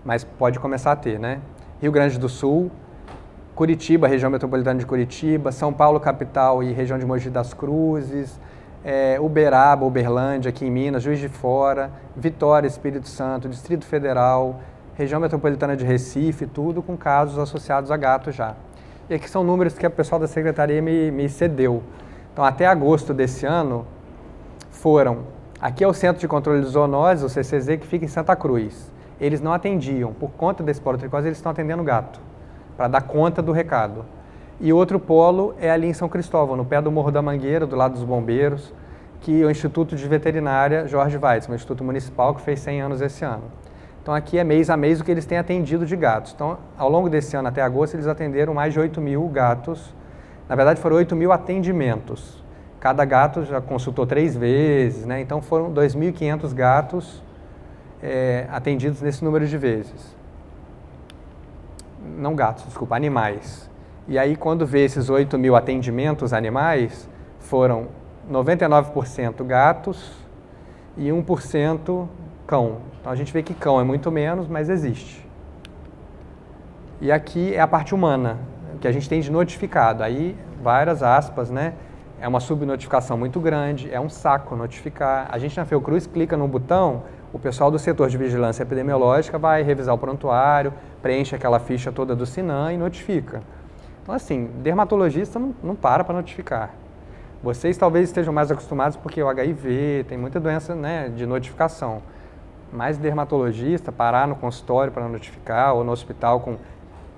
Mas pode começar a ter, né? Rio Grande do Sul, Curitiba, região metropolitana de Curitiba, São Paulo, capital e região de Mogi das Cruzes, Uberaba, Uberlândia, aqui em Minas, Juiz de Fora, Vitória, Espírito Santo, Distrito Federal, região metropolitana de Recife, tudo com casos associados a gato já. E aqui são números que o pessoal da Secretaria me cedeu. Então, até agosto desse ano, aqui é o Centro de Controle de Zoonoses, o CCZ, que fica em Santa Cruz. Eles não atendiam, por conta da esporotricose, eles estão atendendo gato, para dar conta do recado. E outro polo é ali em São Cristóvão, no pé do Morro da Mangueira, do lado dos bombeiros, que é o Instituto de Veterinária Jorge Weitz, um instituto municipal que fez 100 anos esse ano. Então aqui é mês a mês o que eles têm atendido de gatos. Então, ao longo desse ano até agosto, eles atenderam mais de 8.000 gatos. Na verdade, foram 8.000 atendimentos. Cada gato já consultou 3 vezes, né? Então foram 2.500 gatos atendidos nesse número de vezes. Não gatos, desculpa, animais. E aí, quando vê esses 8.000 atendimentos animais, foram 99% gatos e 1% cão. Então, a gente vê que cão é muito menos, mas existe. E aqui é a parte humana, que a gente tem de notificado. Aí, várias aspas, né? É uma subnotificação muito grande, é um saco notificar. A gente na Fiocruz clica num botão, o pessoal do setor de vigilância epidemiológica vai revisar o prontuário, preenche aquela ficha toda do Sinan e notifica. Então, assim, dermatologista não para notificar. Vocês talvez estejam mais acostumados porque o HIV, tem muita doença, né, de notificação. Mas dermatologista, parar no consultório para notificar, ou no hospital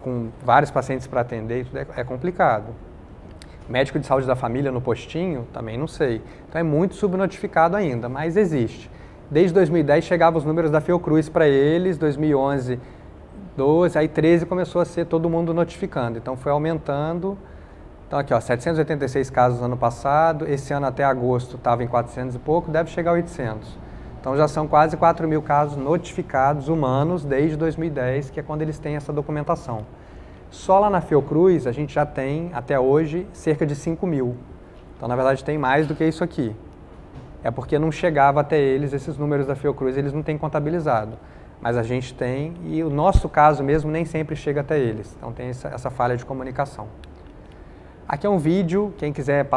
com vários pacientes para atender, tudo é complicado. Médico de saúde da família no postinho, também não sei. Então é muito subnotificado ainda, mas existe. Desde 2010 chegavam os números da Fiocruz para eles, 2011, 12, aí 13 começou a ser todo mundo notificando. Então foi aumentando. Então aqui, ó, 786 casos no ano passado, esse ano até agosto estava em 400 e pouco, deve chegar a 800. Então já são quase 4.000 casos notificados humanos desde 2010, que é quando eles têm essa documentação. Só lá na Fiocruz a gente já tem, até hoje, cerca de 5.000. Então, na verdade, tem mais do que isso aqui. É porque não chegava até eles, esses números da Fiocruz, eles não têm contabilizado. Mas a gente tem, e o nosso caso mesmo nem sempre chega até eles. Então, tem essa falha de comunicação. Aqui é um vídeo, quem quiser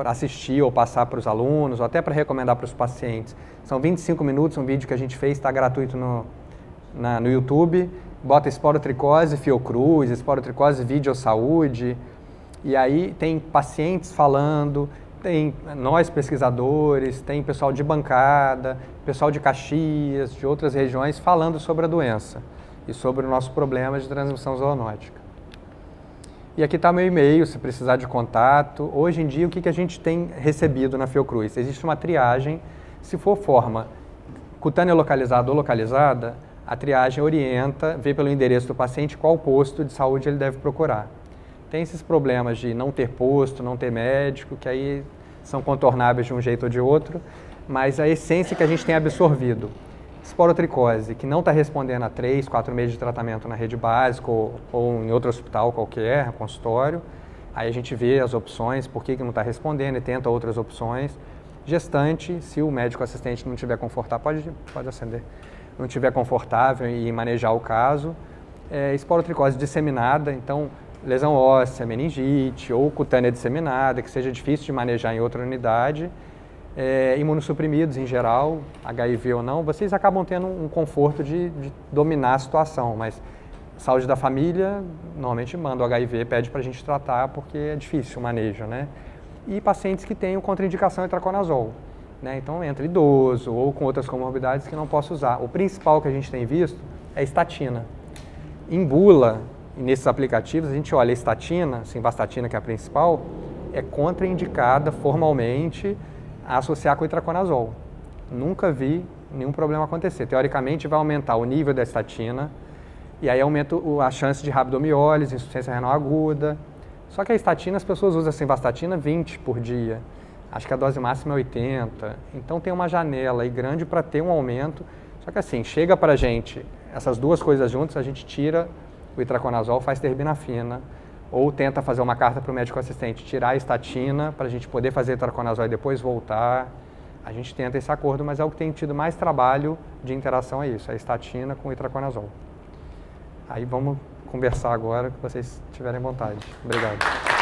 assistir ou passar para os alunos, ou até para recomendar para os pacientes. São 25 minutos, um vídeo que a gente fez, está gratuito no YouTube. Bota esporotricose Fiocruz, esporotricose Videosaúde, e aí tem pacientes falando, tem nós pesquisadores, tem pessoal de bancada, pessoal de Caxias, de outras regiões, falando sobre a doença e sobre o nosso problema de transmissão zoonótica. E aqui está meu e-mail, se precisar de contato. Hoje em dia, o que a gente tem recebido na Fiocruz? Existe uma triagem, se for forma cutânea localizada ou localizada, a triagem orienta, vê pelo endereço do paciente qual posto de saúde ele deve procurar. Tem esses problemas de não ter posto, não ter médico, que aí são contornáveis de um jeito ou de outro, mas a essência que a gente tem absorvido. Esporotricose, que não está respondendo a 3, 4 meses de tratamento na rede básica ou em outro hospital qualquer, consultório, aí a gente vê as opções, por que não está respondendo e tenta outras opções. Gestante, se o médico assistente não estiver confortável, pode acender, não estiver confortável em manejar o caso. Esporotricose disseminada, então lesão óssea, meningite ou cutânea disseminada, que seja difícil de manejar em outra unidade. Imunossuprimidos em geral, HIV ou não, vocês acabam tendo um conforto de dominar a situação, mas saúde da família, normalmente manda o HIV, pede para a gente tratar porque é difícil o manejo, né? E pacientes que tenham contraindicação itraconazol, né? Então, entre idoso ou com outras comorbidades que não posso usar. O principal que a gente tem visto é estatina. Em bula, nesses aplicativos, a gente olha a estatina, simvastatina, que é a principal, é contraindicada formalmente a associar com o itraconazol. Nunca vi nenhum problema acontecer. Teoricamente, vai aumentar o nível da estatina e aí aumenta a chance de rabdomiólise, insuficiência renal aguda. Só que a estatina, as pessoas usam a simvastatina 20 por dia. Acho que a dose máxima é 80. Então tem uma janela aí grande para ter um aumento. Só que assim, chega para a gente essas duas coisas juntas, a gente tira o itraconazol, faz terbinafina, ou tenta fazer uma carta para o médico assistente, tirar a estatina para a gente poder fazer itraconazol e depois voltar. A gente tenta esse acordo, mas é o que tem tido mais trabalho de interação, é isso, é a estatina com o itraconazol. Aí vamos conversar agora, que vocês tiverem vontade. Obrigado.